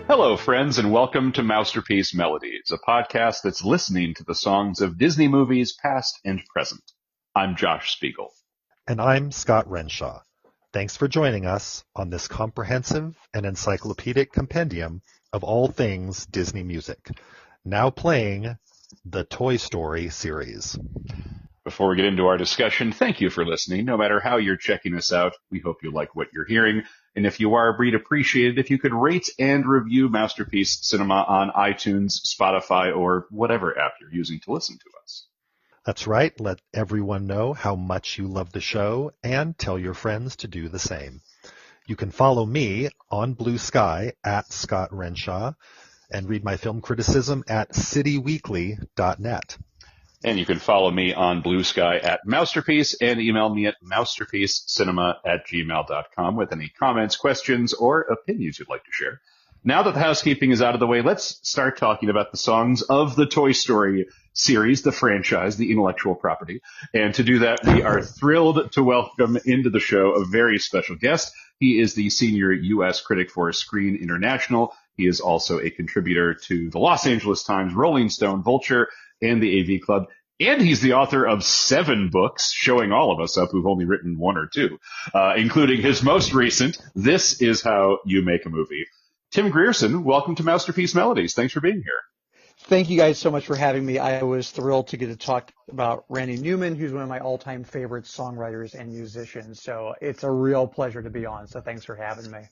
Hello, friends, and welcome to Mousterpiece Melodies, a podcast that's listening to the songs of Disney movies past and present. I'm Josh Spiegel. And I'm Scott Renshaw. Thanks for joining us on this comprehensive and encyclopedic compendium of all things Disney music, now playing the Toy Story series. Before we get into our discussion, thank you for listening. No matter how you're checking us out, we hope you like what you're hearing. And if you are, we'd appreciate it if you could rate and review Mousterpiece Cinema on iTunes, Spotify, or whatever app you're using to listen to us. That's right. Let everyone know how much you love the show and tell your friends to do the same. You can follow me on Blue Sky at Scott Renshaw and read my film criticism at cityweekly.net. And you can follow me on Blue Sky at Mousterpiece and email me at mousterpiececinema@gmail.com with any comments, questions, or opinions you'd like to share. Now that the housekeeping is out of the way, let's start talking about the songs of the Toy Story series, the franchise, the intellectual property. And to do that, we are thrilled to welcome into the show a very special guest. He is the senior U.S. critic for Screen International. He is also a contributor to the Los Angeles Times, Rolling Stone, Vulture, and the AV Club. And he's the author of 7 books, showing all of us up who've only written 1 or 2, including his most recent, This Is How You Make a Movie. Tim Grierson, welcome to Mousterpiece Melodies. Thanks for being here. Thank you guys so much for having me. I was thrilled to get to talk about Randy Newman, who's one of my all-time favorite songwriters and musicians. So it's a real pleasure to be on. So thanks for having me.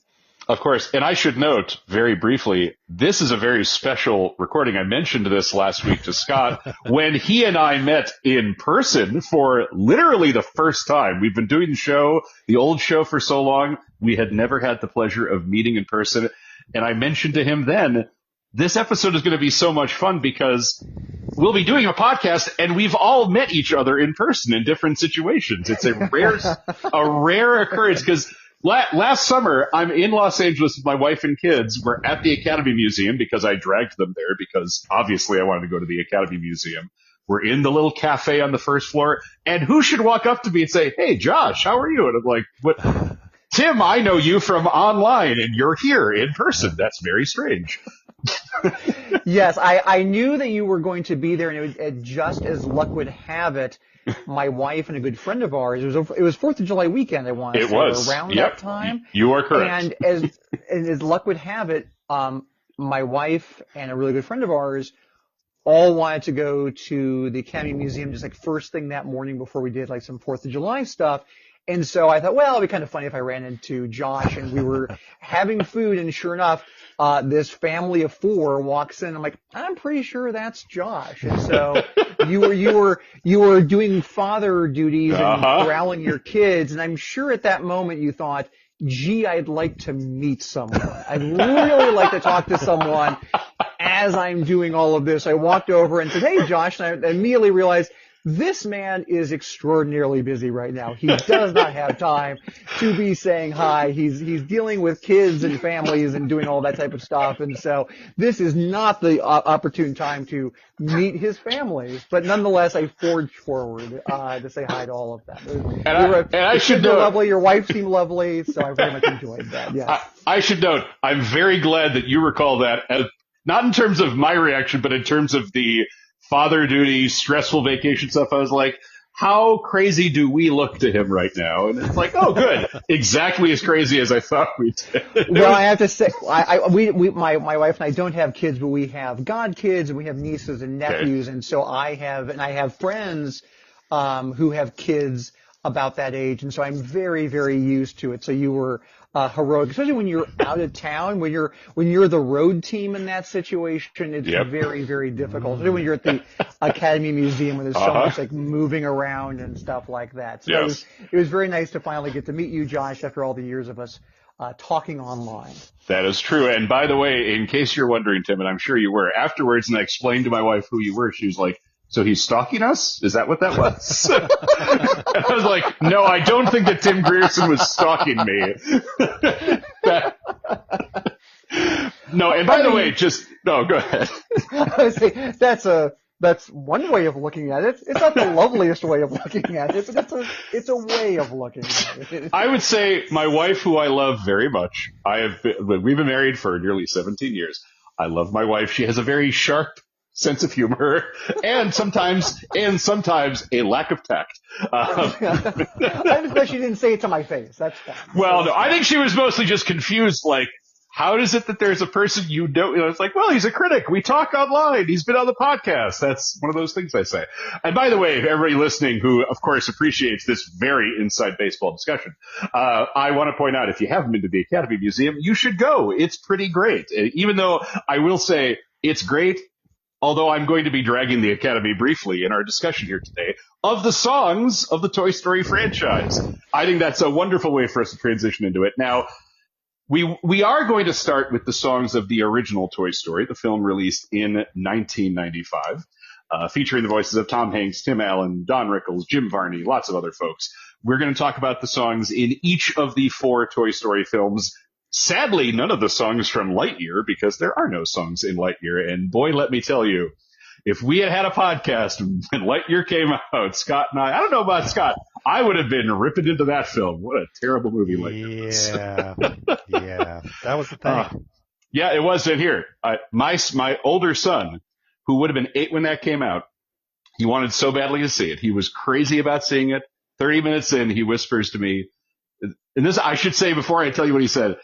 Of course. And I should note very briefly, this is a very special recording. I mentioned this last week to Scott when he and I met in person for literally the first time. We've been doing the old show for so long. We had never had the pleasure of meeting in person. And I mentioned to him then, this episode is going to be so much fun because we'll be doing a podcast and we've all met each other in person in different situations. It's a rare occurrence because last summer, I'm in Los Angeles with my wife and kids. We're at the Academy Museum because I dragged them there because obviously I wanted to go to the Academy Museum. We're in the little cafe on the first floor, and who should walk up to me and say, "Hey, Josh, how are you?" And I'm like, "What? Tim, I know you from online, and you're here in person. That's very strange." Yes, I knew that you were going to be there, and it just as luck would have it, my wife and a good friend of ours, it was 4th of July weekend, I want to say, around that time. You are correct. And as luck would have it, my wife and a really good friend of ours all wanted to go to the Academy Museum just like first thing that morning before we did like some 4th of July stuff. And so I thought, well, it'd be kind of funny if I ran into Josh and we were having food, and sure enough, this family of 4 walks in. I'm like, I'm pretty sure that's Josh. And so you were doing father duties and corralling your kids, and I'm sure at that moment you thought, gee, I'd like to meet someone. I'd really like to talk to someone. As I'm doing all of this, I walked over and said, "Hey, Josh," and I immediately realized this man is extraordinarily busy right now. He does not have time to be saying hi. He's dealing with kids and families and doing all that type of stuff. And so this is not the opportune time to meet his families. But nonetheless, I forged forward to say hi to all of them. I should note, lovely. Your wife seemed lovely, so I very much enjoyed that. Yes. I should note, I'm very glad that you recall that, as, not in terms of my reaction, but in terms of the father duty, stressful vacation stuff. I was like, how crazy do we look to him right now? And it's like, oh, good. Exactly as crazy as I thought we did. Well, I have to say, my wife and I don't have kids, but we have godkids and we have nieces and nephews. Okay. And so I have friends, who have kids about that age. And so I'm very, very used to it. So you were heroic, especially when you're out of town, when you're the road team in that situation. It's very, very difficult. Especially when you're at the Academy Museum, where there's so much like moving around and stuff like that. So it was very nice to finally get to meet you, Josh, after all the years of us talking online. That is true. And by the way, in case you're wondering, Tim, and I'm sure you were, afterwards, and I explained to my wife who you were, she was like, "So he's stalking us? Is that what that was?" And I was like, no, I don't think that Tim Grierson was stalking me. No, and by the way, go ahead. I would say that's a That's one way of looking at it. It's not the loveliest way of looking at it, but it's a way of looking at it. I would say my wife, who I love very much, we've been married for nearly 17 years. I love my wife. She has a very sharp sense of humor and sometimes a lack of tact. I'm glad she didn't say it to my face. That's fine. Well, no, I think she was mostly just confused, like, how is it that there's a person you don't, it's like, well, he's a critic. We talk online. He's been on the podcast. That's one of those things I say. And by the way, everybody listening who, of course, appreciates this very inside baseball discussion, I want to point out, if you haven't been to the Academy Museum, you should go. It's pretty great. Even though I will say it's great, although I'm going to be dragging the Academy briefly in our discussion here today of the songs of the Toy Story franchise. I think that's a wonderful way for us to transition into it. Now, we are going to start with the songs of the original Toy Story, the film released in 1995, featuring the voices of Tom Hanks, Tim Allen, Don Rickles, Jim Varney, lots of other folks. We're going to talk about the songs in each of the 4 Toy Story films. Sadly, none of the songs from Lightyear, because there are no songs in Lightyear. And boy, let me tell you, if we had a podcast when Lightyear came out, Scott and I don't know about Scott, I would have been ripping into that film. What a terrible movie Lightyear was. Yeah, that was the thing. Yeah, it was in here. My older son, who would have been 8 when that came out, he wanted so badly to see it. He was crazy about seeing it. 30 minutes in, he whispers to me, and this, I should say before I tell you what he said,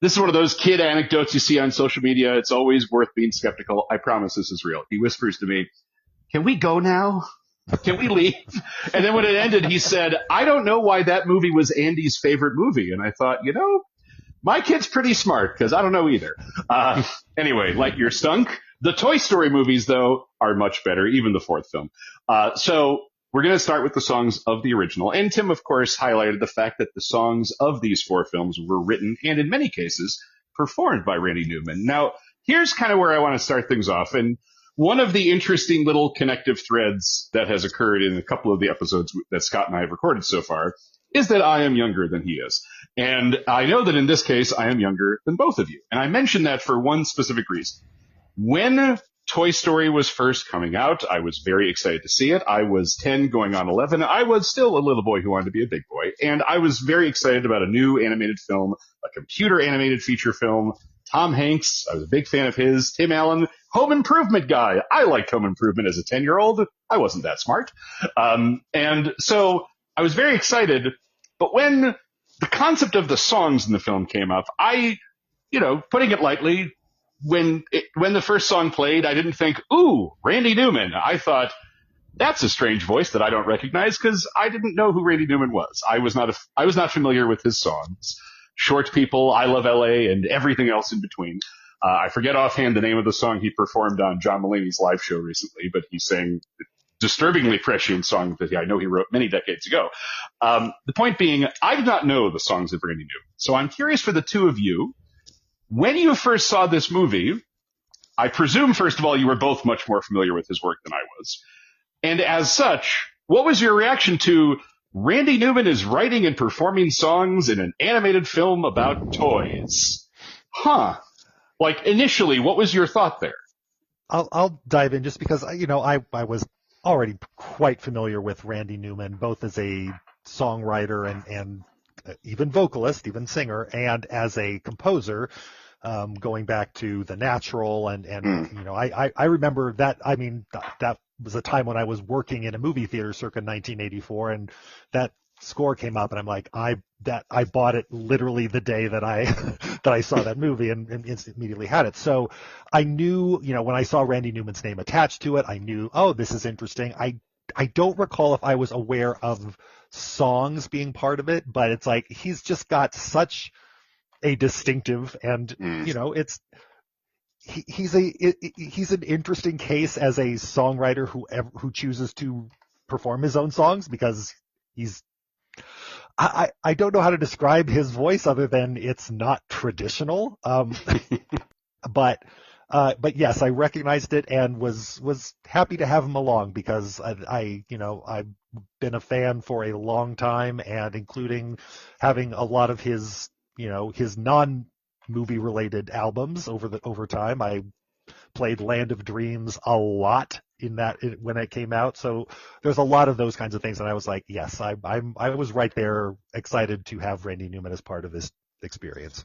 this is one of those kid anecdotes you see on social media. It's always worth being skeptical. I promise this is real. He whispers to me, "Can we go now? Can we leave?" And then when it ended, he said, "I don't know why that movie was Andy's favorite movie." And I thought, my kid's pretty smart because I don't know either. Anyway, Lightyear stunk. The Toy Story movies, though, are much better, even the 4th film. So we're going to start with the songs of the original. And Tim, of course, highlighted the fact that the songs of these 4 films were written and, in many cases, performed by Randy Newman. Now, here's kind of where I want to start things off. And one of the interesting little connective threads that has occurred in a couple of the episodes that Scott and I have recorded so far is that I am younger than he is. And I know that in this case, I am younger than both of you. And I mention that for one specific reason. When Toy Story was first coming out, I was very excited to see it. I was 10 going on 11. I was still a little boy who wanted to be a big boy. And I was very excited about a new animated film, a computer animated feature film. Tom Hanks, I was a big fan of his. Tim Allen, Home Improvement guy. I liked Home Improvement as a 10-year-old. I wasn't that smart. And so I was very excited. But when the concept of the songs in the film came up, putting it lightly, when the first song played, I didn't think, ooh, Randy Newman. I thought, that's a strange voice that I don't recognize because I didn't know who Randy Newman was. I was not familiar with his songs. Short People, I Love L.A., and everything else in between. I forget offhand the name of the song he performed on John Mulaney's live show recently, but he sang a disturbingly prescient song that I know he wrote many decades ago. The point being, I did not know the songs of Randy Newman. So I'm curious for the two of you, when you first saw this movie, I presume, first of all, you were both much more familiar with his work than I was. And as such, what was your reaction to Randy Newman is writing and performing songs in an animated film about toys? Like, initially, what was your thought there? I'll dive in just because, I was already quite familiar with Randy Newman, both as a songwriter and even vocalist, even singer, and as a composer, going back to The Natural. I remember that, that was a time when I was working in a movie theater circa 1984, and that score came up, and I'm like, I bought it literally the day that I saw that movie and immediately had it. So I knew, when I saw Randy Newman's name attached to it, I knew, oh, this is interesting. I don't recall if I was aware of songs being part of it, but it's like he's just got such a distinctive and he's an interesting case as a songwriter who chooses to perform his own songs, because I don't know how to describe his voice other than it's not traditional. But yes, I recognized it and was happy to have him along, because I've been a fan for a long time, and including having a lot of his non-movie related albums over time. I played Land of Dreams a lot when it came out. So there's a lot of those kinds of things, and I was like, yes, I was right there, excited to have Randy Newman as part of this experience.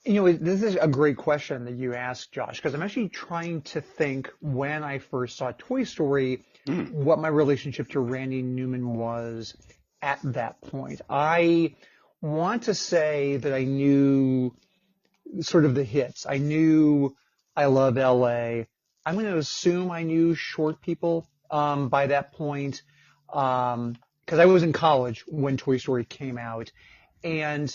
This is a great question that you asked, Josh, because I'm actually trying to think when I first saw Toy Story, what my relationship to Randy Newman was at that point. I want to say that I knew sort of the hits. I knew I Love L.A. I'm going to assume I knew Short People by that point, because I was in college when Toy Story came out, and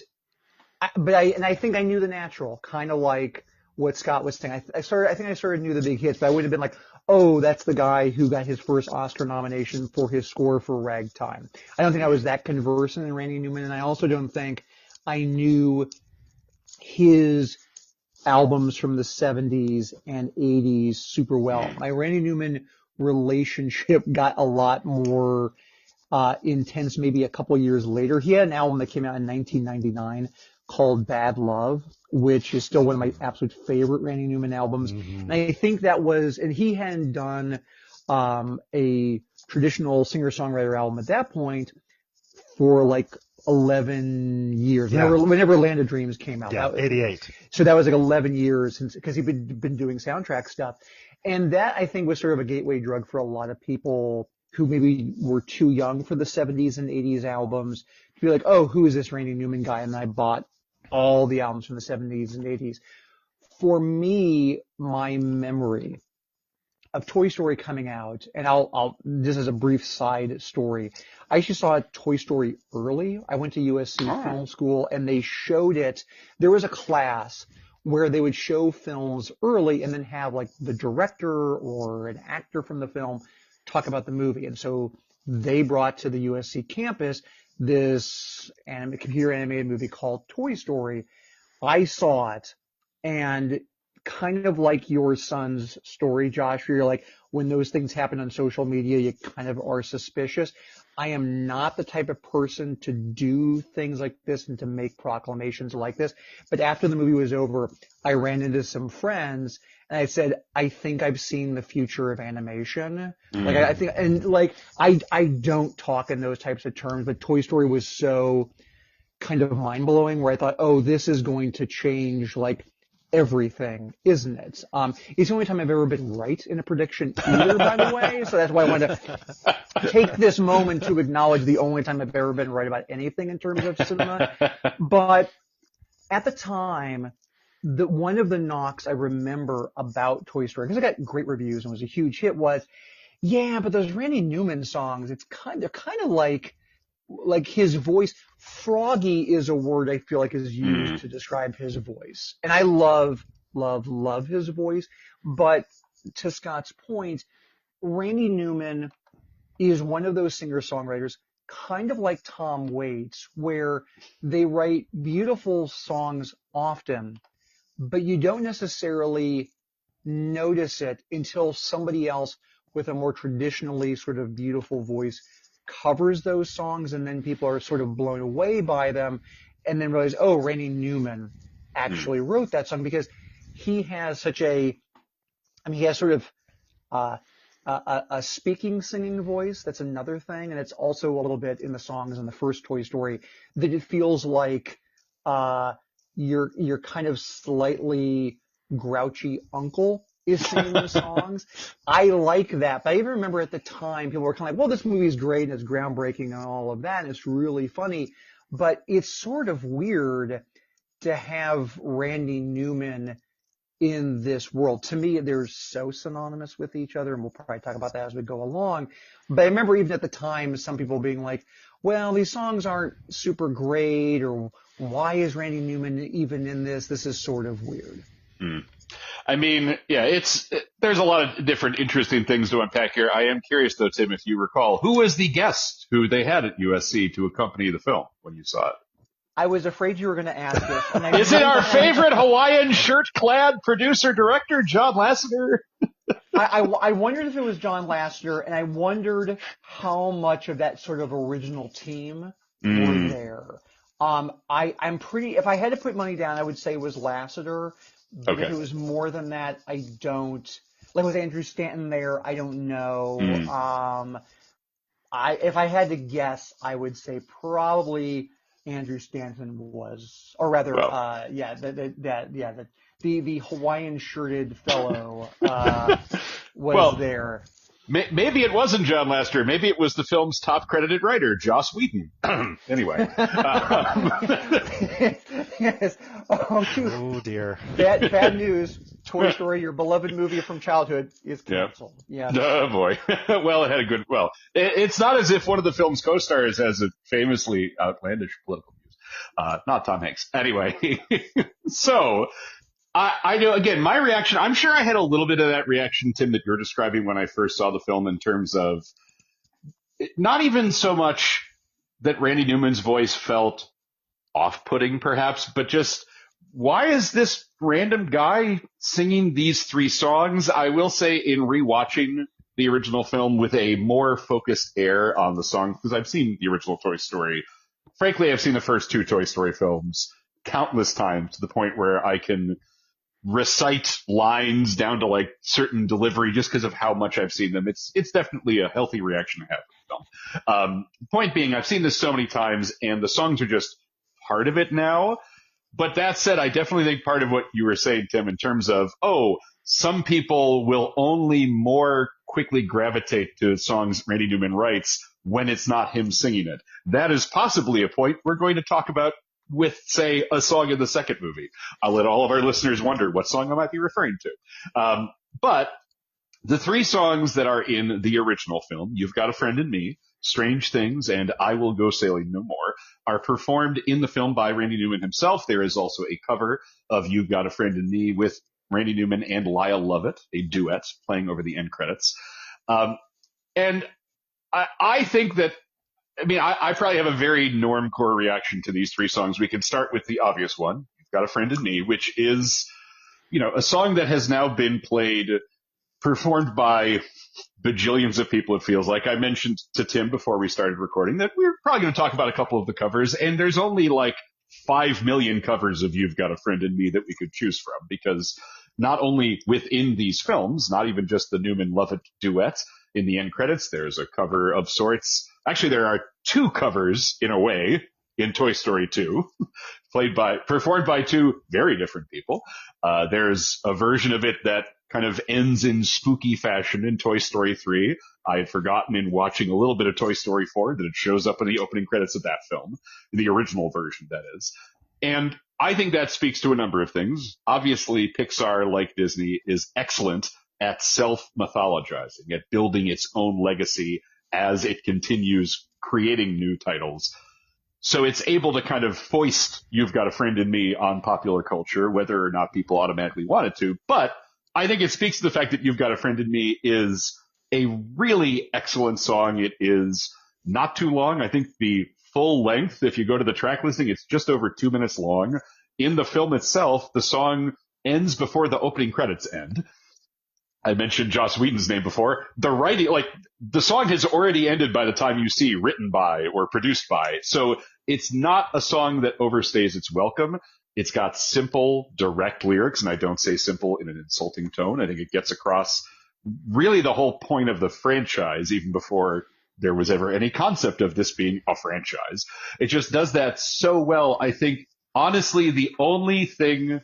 I think I knew The Natural, kind of like what Scott was saying. I think I started knew the big hits, but I would have been like, oh, that's the guy who got his first Oscar nomination for his score for Ragtime. I don't think I was that conversant in Randy Newman, and I also don't think I knew his albums from the 70s and 80s super well. My Randy Newman relationship got a lot more intense maybe a couple years later. He had an album that came out in 1999 called Bad Love, which is still one of my absolute favorite Randy Newman albums. And I think that was, and he hadn't done a traditional singer-songwriter album at that point for like 11 years. Yeah. Whenever Land of Dreams came out. Yeah, 88. So that was like 11 years since, because he'd been doing soundtrack stuff. And that, I think, was sort of a gateway drug for a lot of people who maybe were too young for the 70s and 80s albums to be like, oh, who is this Randy Newman guy? And I bought all the albums from the 70s and 80s. For me, my memory of Toy Story coming out, and I'll just as a brief side story, I actually saw Toy Story early. I went to USC Film School, and they showed it. There was a class where they would show films early and then have like the director or an actor from the film talk about the movie. And so they brought to the USC campus this computer animated movie called Toy Story. I saw it, and kind of like your son's story, Josh, where you're like, when those things happen on social media, you kind of are suspicious. I am not the type of person to do things like this and to make proclamations like this. But after the movie was over, I ran into some friends and I said, I think I've seen the future of animation. Like, I think, and like, I don't talk in those types of terms, but Toy Story was so kind of mind blowing where I thought, oh, this is going to change like everything, isn't it? It's the only time I've ever been right in a prediction either, by the way. So that's why I wanted to take this moment to acknowledge the only time I've ever been right about anything in terms of cinema. But at the time, one of the knocks I remember about Toy Story, because it got great reviews and was a huge hit, was, yeah, but those Randy Newman songs, they're kind of like his voice. Froggy is a word I feel like is used to describe his voice. And I love his voice. But to Scott's point, Randy Newman is one of those singer-songwriters, kind of like Tom Waits, where they write beautiful songs often, but you don't necessarily notice it until somebody else with a more traditionally sort of beautiful voice covers those songs, and then people are sort of blown away by them and then realize, oh, Randy Newman actually wrote that song, because he has he has sort of a speaking, singing voice. That's another thing. And it's also a little bit in the songs in the first Toy Story that it feels like you're kind of slightly grouchy uncle is singing the songs. I like that. But I even remember at the time people were kind of like, well, this movie's great and it's groundbreaking and all of that, and it's really funny. But it's sort of weird to have Randy Newman in this world. To me, they're so synonymous with each other, and we'll probably talk about that as we go along. But I remember even at the time, some people being like, well, these songs aren't super great, or why is Randy Newman even in this? This is sort of weird. I mean, yeah, there's a lot of different interesting things to unpack here. I am curious, though, Tim, if you recall, who was the guest who they had at USC to accompany the film when you saw it? I was afraid you were going to ask this. And is it our favorite Hawaiian shirt-clad producer-director, John Lasseter? I wondered if it was John Lasseter, and I wondered how much of that sort of original team were there. I'm pretty, if I had to put money down, I would say it was Lasseter. But if it was more than that, I don't. Like, was Andrew Stanton there? I don't know. Mm. If I had to guess, I would say probably Andrew Stanton was, or rather, Well. the Hawaiian shirted fellow was Well, there. maybe it wasn't John Lasseter. Maybe it was the film's top credited writer, Joss Whedon. Anyway. Yes. Oh dear. Bad news. Toy Story, your beloved movie from childhood, is canceled. Yeah. Oh boy. Well, it had a good. Well, it's not as if one of the film's co-stars has a famously outlandish political views. Not Tom Hanks. Anyway, so I know. Again, my reaction. I'm sure I had a little bit of that reaction, Tim, that you're describing when I first saw the film, in terms of not even so much that Randy Newman's voice felt off-putting, perhaps, but just, why is this random guy singing these three songs? I will say, in rewatching the original film with a more focused air on the songs, because I've seen the original Toy Story. Frankly, I've seen the first two Toy Story films countless times, to the point where I can recite lines down to like certain delivery just because of how much I've seen them. It's definitely a healthy reaction to have to the film. Point being, I've seen this so many times, and the songs are just part of it now. But that said, I definitely think part of what you were saying, Tim, in terms of, some people will only more quickly gravitate to songs Randy Newman writes when it's not him singing it. That is possibly a point we're going to talk about with, say, a song in the second movie. I'll let all of our listeners wonder what song I might be referring to. But the three songs that are in the original film, You've Got a Friend in Me, Strange Things, and I Will Go Sailing No More, are performed in the film by Randy Newman himself. There is also a cover of You've Got a Friend in Me with Randy Newman and Lyle Lovett, a duet playing over the end credits. And I think that, I probably have a very normcore reaction to these three songs. We can start with the obvious one, You've Got a Friend in Me, which is, a song that has now been performed by bajillions of people, it feels like. I mentioned to Tim before we started recording that we're probably going to talk about a couple of the covers, and there's only like 5 million covers of You've Got a Friend in Me that we could choose from, because not only within these films, not even just the Newman-Lovett duet in the end credits, there's a cover of sorts. Actually, there are two covers, in a way, in Toy Story 2, performed by two very different people. There's a version of it that kind of ends in spooky fashion in Toy Story 3. I had forgotten, in watching a little bit of Toy Story 4, that it shows up in the opening credits of that film, the original version, that is. And I think that speaks to a number of things. Obviously, Pixar, like Disney, is excellent at self-mythologizing, at building its own legacy as it continues creating new titles. So it's able to kind of foist You've Got a Friend in Me on popular culture, whether or not people automatically want it to. But I think it speaks to the fact that You've Got a Friend in Me is a really excellent song. It is not too long. I think the full length, if you go to the track listing, it's just over 2 minutes long. In the film itself, the song ends before the opening credits end. I mentioned Joss Whedon's name before. The writing, the song has already ended by the time you see written by or produced by. So it's not a song that overstays its welcome. It's got simple, direct lyrics, and I don't say simple in an insulting tone. I think it gets across really the whole point of the franchise, even before there was ever any concept of this being a franchise. It just does that so well. I think, honestly, the only thing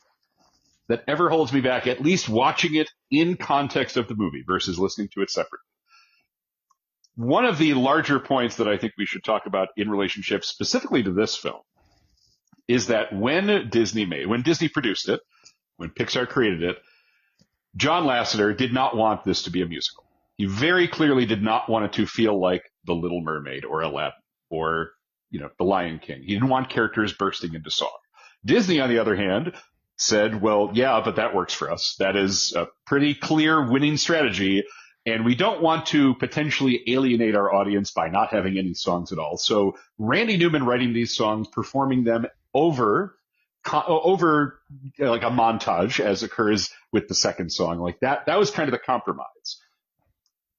that ever holds me back, at least watching it in context of the movie versus listening to it separately. One of the larger points that I think we should talk about in relationship specifically to this film is that when Disney produced it, when Pixar created it, John Lasseter did not want this to be a musical. He very clearly did not want it to feel like The Little Mermaid or Aladdin or, The Lion King. He didn't want characters bursting into song. Disney, on the other hand, said, well, yeah, but that works for us. That is a pretty clear winning strategy, and we don't want to potentially alienate our audience by not having any songs at all. So Randy Newman writing these songs, performing them over like a montage, as occurs with the second song, like that was kind of the compromise.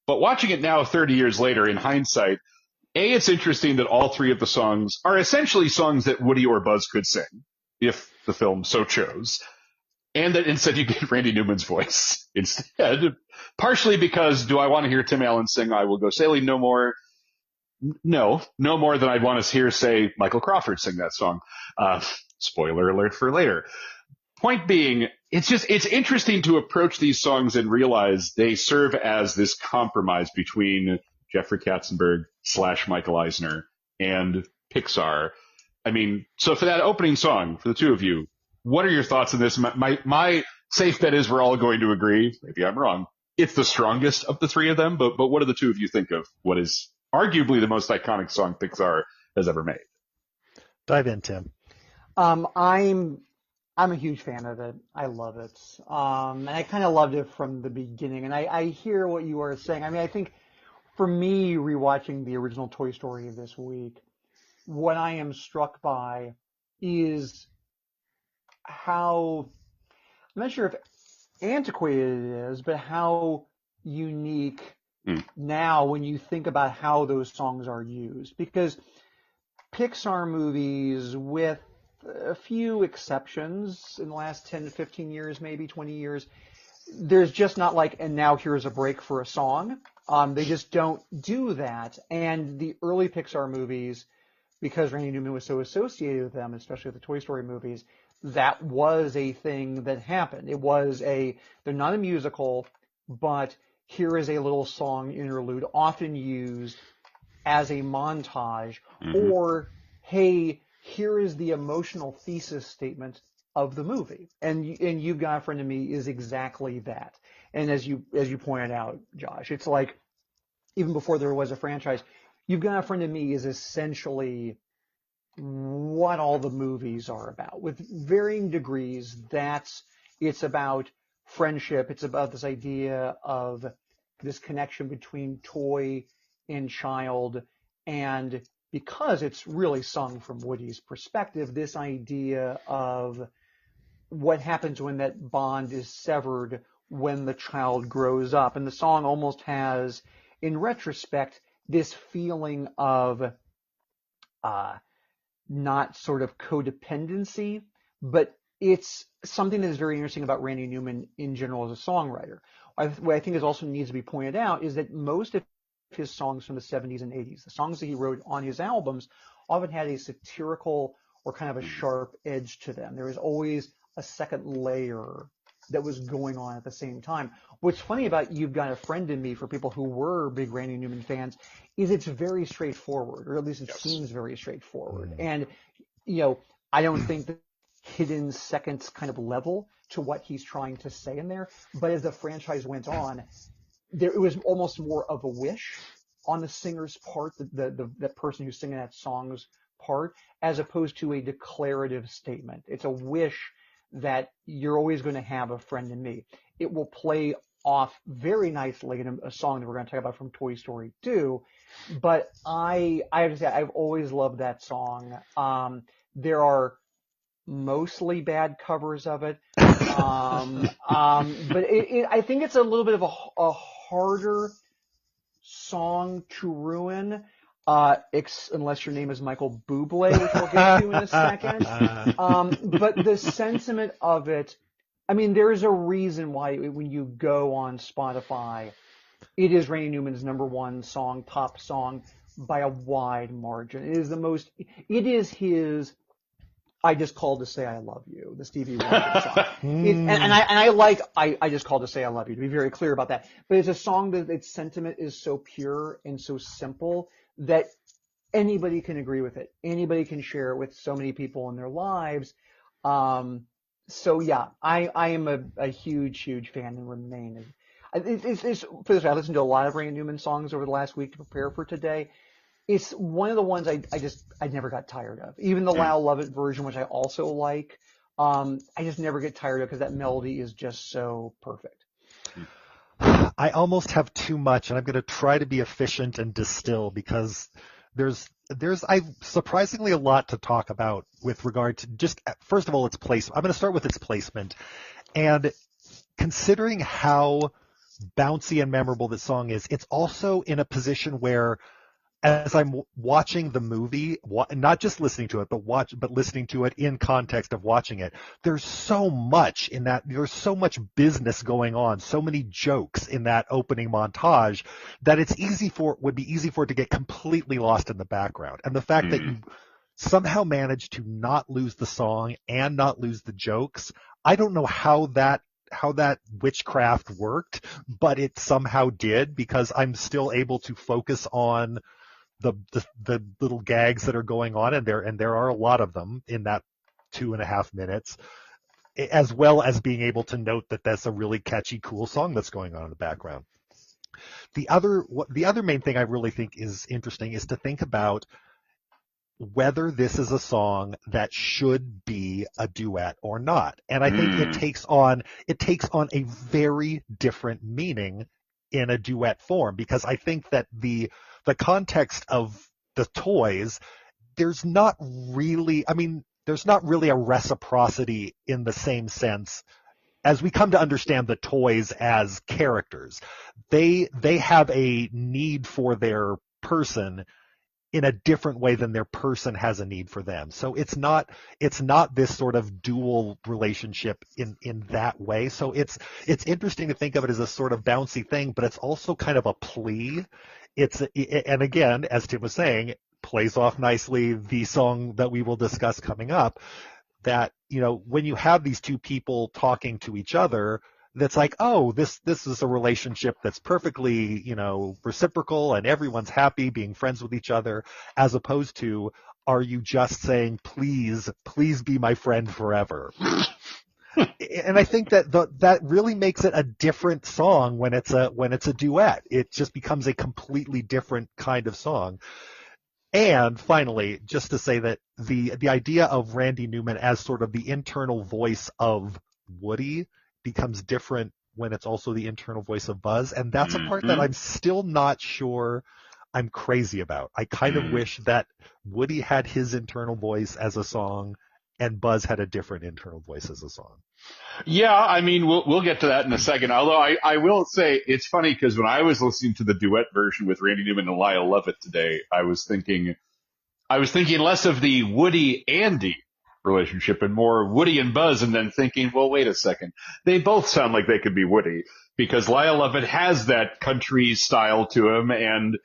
But watching it now 30 years later, in hindsight, it's interesting that all three of the songs are essentially songs that Woody or Buzz could sing if the film so chose. And that instead you get Randy Newman's voice instead. Partially because, do I want to hear Tim Allen sing I Will Go Sailing No More? No more than I'd want to hear, say, Michael Crawford sing that song. Spoiler alert for later. Point being, it's interesting to approach these songs and realize they serve as this compromise between Jeffrey Katzenberg / Michael Eisner and Pixar. I mean, so for that opening song, for the two of you, what are your thoughts on this? My safe bet is we're all going to agree. Maybe I'm wrong. It's the strongest of the three of them, but what do the two of you think of what is arguably the most iconic song Pixar has ever made? Dive in, Tim. I'm a huge fan of it. I love it. And I kind of loved it from the beginning. And I hear what you are saying. I mean, I think for me, rewatching the original Toy Story this week, what I am struck by is how, I'm not sure if antiquated it is, but how unique now when you think about how those songs are used. Because Pixar movies, with a few exceptions in the last 10 to 15 years, maybe 20 years, there's just not like, and now here's a break for a song. They just don't do that. And the early Pixar movies, because Randy Newman was so associated with them, especially with the Toy Story movies, that was a thing that happened. They're not a musical, but here is a little song interlude, often used as a montage, or, hey, here is the emotional thesis statement of the movie. And You've Got a Friend in Me is exactly that. And as you pointed out, Josh, it's like, even before there was a franchise, You've Got a Friend in Me is essentially what all the movies are about, with varying degrees. It's about friendship. It's about this idea of this connection between toy and child. And because it's really sung from Woody's perspective, this idea of what happens when that bond is severed when the child grows up. And the song almost has, in retrospect, this feeling of not sort of codependency, but it's something that is very interesting about Randy Newman in general as a songwriter. What I think is also needs to be pointed out is that most of his songs from the 70s and 80s, the songs that he wrote on his albums, often had a satirical or kind of a sharp edge to them. There was always a second layer that was going on at the same time. What's funny about You've Got a Friend in Me, for people who were big Randy Newman fans, is it's very straightforward, or at least it seems very straightforward. And, I don't think that hidden seconds kind of level to what he's trying to say in there. But as the franchise went on, it was almost more of a wish on the singer's part, the person who's singing that song's part, as opposed to a declarative statement. It's a wish that you're always going to have a friend in me. It will play off very nicely in a song that we're going to talk about from Toy Story 2. But I have to say, I've always loved that song. There are mostly bad covers of it. But I think it's a little bit of a harder song to ruin. Unless your name is Michael Buble, which we'll get to in a second. But the sentiment of it, I mean, there's a reason why when you go on Spotify, it is Randy Newman's #1 song, pop song, by a wide margin. It is his I Just Called to Say I Love You, the Stevie Wonder song. I Just Called to Say I Love You, to be very clear about that. But it's a song that its sentiment is so pure and so simple that anybody can agree with it. Anybody can share it with so many people in their lives. So yeah, I am a huge, huge fan and remain. Put this way, I listened to a lot of Randy Newman songs over the last week to prepare for today. It's one of the ones I never got tired of. Even the Lyle Lovett version, which I also like, I just never get tired of because that melody is just so perfect. I almost have too much, and I'm going to try to be efficient and distill because there's surprisingly a lot to talk about with regard to just, first of all, its placement. I'm going to start with its placement. And considering how bouncy and memorable this song is, it's also in a position where as I'm watching the movie, not just listening to it, but listening to it in context of watching it, there's so much in that. There's so much business going on, so many jokes in that opening montage that would be easy for it to get completely lost in the background. And the fact that you somehow managed to not lose the song and not lose the jokes, I don't know how that witchcraft worked, but it somehow did, because I'm still able to focus on the little gags that are going on, and there are a lot of them in that 2.5 minutes, as well as being able to note that that's a really catchy, cool song that's going on in the background. The other main thing I really think is interesting is to think about whether this is a song that should be a duet or not. And I think it takes on a very different meaning in a duet form, because I think that the context of the toys, there's not really a reciprocity in the same sense as we come to understand the toys as characters. They have a need for their person in a different way than their person has a need for them. So it's not this sort of dual relationship in that way. So it's interesting to think of it as a sort of bouncy thing, but it's also kind of a plea. And again, as Tim was saying, plays off nicely the song that we will discuss coming up, that, when you have these two people talking to each other, that's like, oh, this is a relationship that's perfectly, reciprocal, and everyone's happy being friends with each other, as opposed to, are you just saying, please be my friend forever? And I think that really makes it a different song when it's a duet. It just becomes a completely different kind of song. And finally, just to say that the idea of Randy Newman as sort of the internal voice of Woody becomes different when it's also the internal voice of Buzz. And that's a part that I'm still not sure I'm crazy about. I kind of wish that Woody had his internal voice as a song and Buzz had a different internal voice as a song. Yeah, I mean, we'll get to that in a second. Although I will say it's funny, because when I was listening to the duet version with Randy Newman and Lyle Lovett today, I was thinking less of the Woody-Andy relationship and more Woody and Buzz, and then thinking, well, wait a second. They both sound like they could be Woody, because Lyle Lovett has that country style to him. And,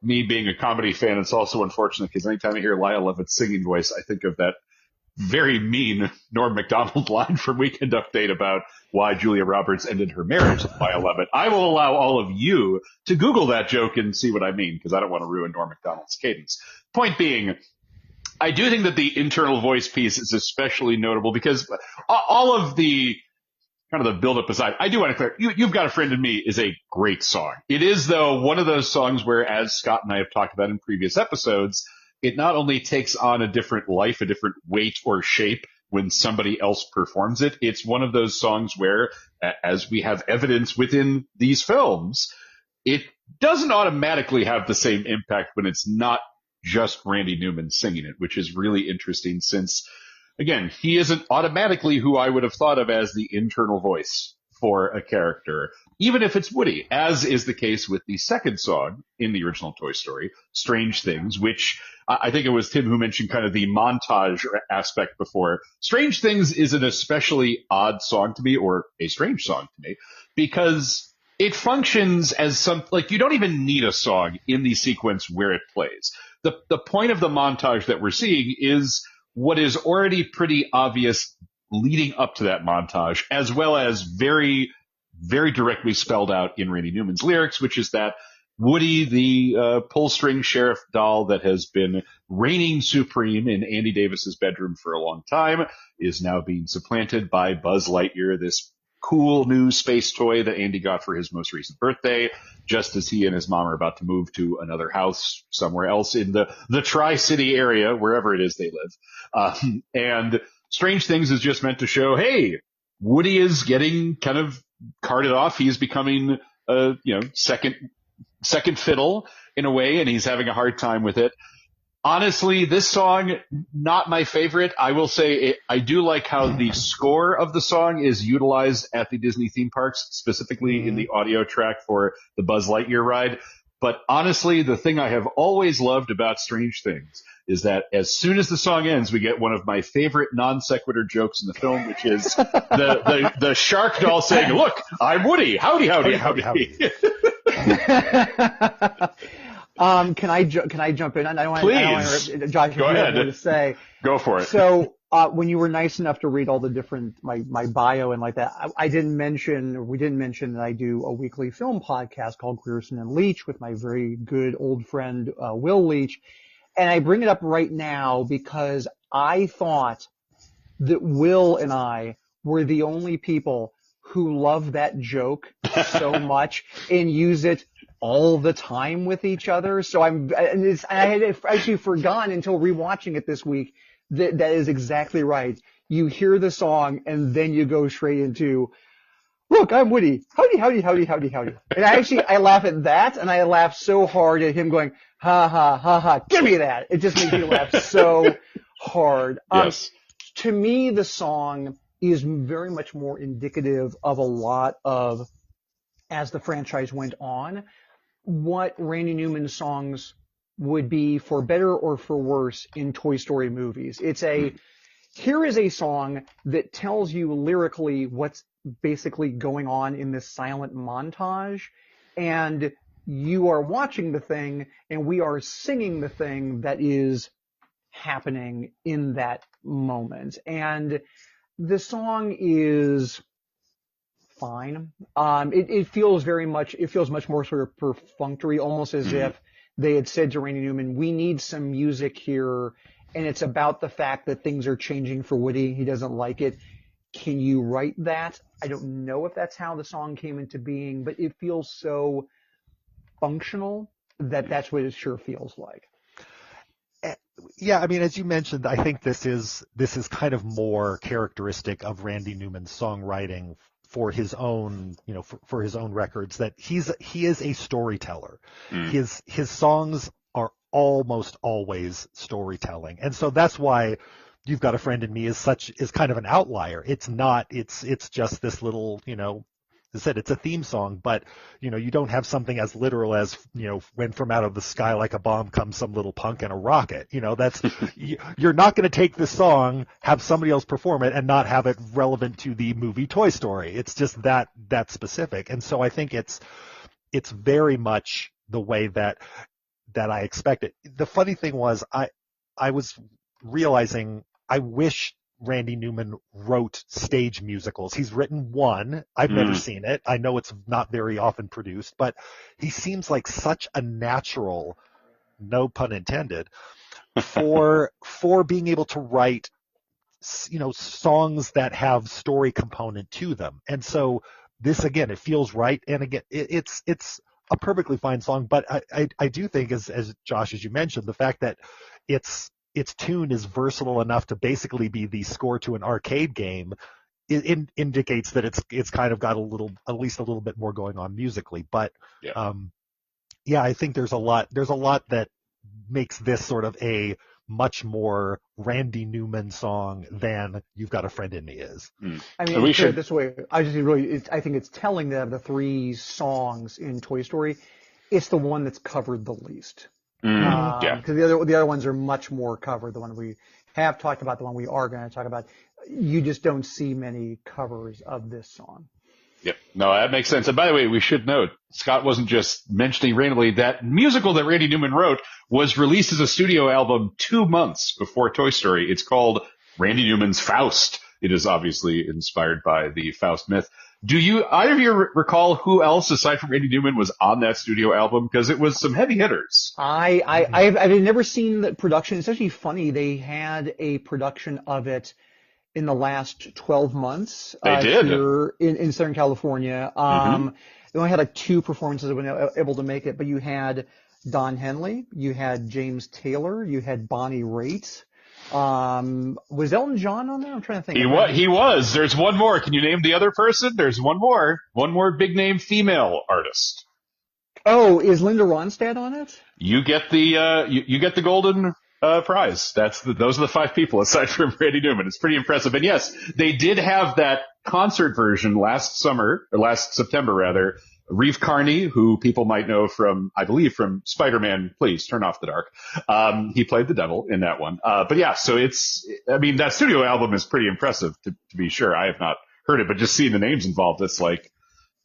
me being a comedy fan, it's also unfortunate because anytime I hear Lyle Lovett's singing voice, I think of that very mean Norm Macdonald line from Weekend Update about why Julia Roberts ended her marriage with Lyle Lovett. I will allow all of you to Google that joke and see what I mean, because I don't want to ruin Norm Macdonald's cadence. Point being, I do think that the internal voice piece is especially notable, because all of the kind of the build-up aside, I do want to clear, You've Got a Friend in Me is a great song. It is, though, one of those songs where, as Scott and I have talked about in previous episodes, it not only takes on a different life, a different weight or shape when somebody else performs it. It's one of those songs where, as we have evidence within these films, it doesn't automatically have the same impact when it's not just Randy Newman singing it, which is really interesting, since, again, he isn't automatically who I would have thought of as the internal voice for a character, even if it's Woody, as is the case with the second song in the original Toy Story, Strange Things, which I think it was Tim who mentioned kind of the montage aspect before. Strange Things is an especially odd song to me, or a strange song to me, because it functions as you don't even need a song in the sequence where it plays. The point of the montage that we're seeing is what is already pretty obvious leading up to that montage, as well as very, very directly spelled out in Randy Newman's lyrics, which is that Woody, the pull-string sheriff doll that has been reigning supreme in Andy Davis's bedroom for a long time, is now being supplanted by Buzz Lightyear, this cool new space toy that Andy got for his most recent birthday, just as he and his mom are about to move to another house somewhere else in the Tri-City area, wherever it is they live. And Strange Things is just meant to show, hey, Woody is getting kind of carted off. He's becoming second fiddle in a way, and he's having a hard time with it. Honestly, this song, not my favorite. I will say I do like how the score of the song is utilized at the Disney theme parks, specifically in the audio track for the Buzz Lightyear ride. But honestly, the thing I have always loved about Strange Things is that as soon as the song ends, we get one of my favorite non sequitur jokes in the film, which is the shark doll saying, "Look, I'm Woody. Howdy, howdy, howdy." Can I jump in? I don't want to interrupt Josh. Go ahead. To say. Go for it. So, when you were nice enough to read all the different, my bio and like that, we didn't mention that I do a weekly film podcast called Grierson and Leach with my very good old friend, Will Leach. And I bring it up right now because I thought that Will and I were the only people who love that joke so much and use it all the time with each other. So I had actually forgotten until rewatching it this week that is exactly right. You hear the song and then you go straight into, "Look, I'm Woody. Howdy, howdy, howdy, howdy, howdy." And I laugh at that, and I laugh so hard at him going, "Ha ha ha ha, give me that." It just makes me laugh so hard. Yes. To me, the song is very much more indicative of a lot of, as the franchise went on, what Randy Newman's songs would be, for better or for worse, in Toy Story movies. Here is a song that tells you lyrically what's basically going on in this silent montage, and you are watching the thing, and we are singing the thing that is happening in that moment. And the song is fine. It feels much more sort of perfunctory, almost as if they had said to Randy Newman, "We need some music here, and it's about the fact that things are changing for Woody. He doesn't like it. Can you write that?" I don't know if that's how the song came into being, but it feels so functional that that's what it sure feels like. Yeah, I mean, as you mentioned, I think this is kind of more characteristic of Randy Newman's songwriting for his own, for his own records, that he is a storyteller. His songs are almost always storytelling, and so that's why You've Got a Friend in Me is kind of an outlier. It's not. It's just this little, as I said, it's a theme song, but you don't have something as literal as when from out of the sky like a bomb comes some little punk and a rocket. That's you're not going to take this song, have somebody else perform it, and not have it relevant to the movie Toy Story. It's just that specific, and so I think it's very much the way that I expected. The funny thing was I was realizing I wish Randy Newman wrote stage musicals. He's written one. I've never seen it. I know it's not very often produced, but he seems like such a natural, no pun intended, for being able to write, songs that have story component to them. And so this, again, it feels right. And again, it's a perfectly fine song, but I do think, as Josh, as you mentioned, the fact that its tune is versatile enough to basically be the score to an arcade game, it indicates that it's kind of got at least a little bit more going on musically. But I think there's a lot that makes this sort of a much more Randy Newman song than You've Got a Friend in Me is. I mean, we should this way. I think it's telling that of the three songs in Toy Story, it's the one that's covered the least. Because the other ones are much more covered. The one we have talked about, the one we are going to talk about, you just don't see many covers of this song. Yep. No, that makes sense. And by the way, we should note, Scott wasn't just mentioning randomly that musical that Randy Newman wrote was released as a studio album 2 months before Toy Story. It's called Randy Newman's Faust. It is obviously inspired by the Faust myth. Do either of you recall who else aside from Randy Newman was on that studio album? Because it was some heavy hitters. I've never seen the production. It's actually funny. They had a production of it in the last 12 months. They did. Here in Southern California. They only had like 2 performances that were able to make it, but you had Don Henley, you had James Taylor, you had Bonnie Raitt. Was Elton John on there? I'm trying to think. He was. There's one more. Can you name the other person? There's one more big name female artist. Oh, is Linda Ronstadt on it? You get the golden prize. Those are the 5 people aside from Randy Newman. It's pretty impressive. And yes, they did have that concert version last September Reeve Carney, who people might know from, I believe, from Spider-Man, Please Turn Off the Dark. He played the devil in that one. But yeah, so that studio album is pretty impressive to be sure. I have not heard it, but just seeing the names involved, it's like,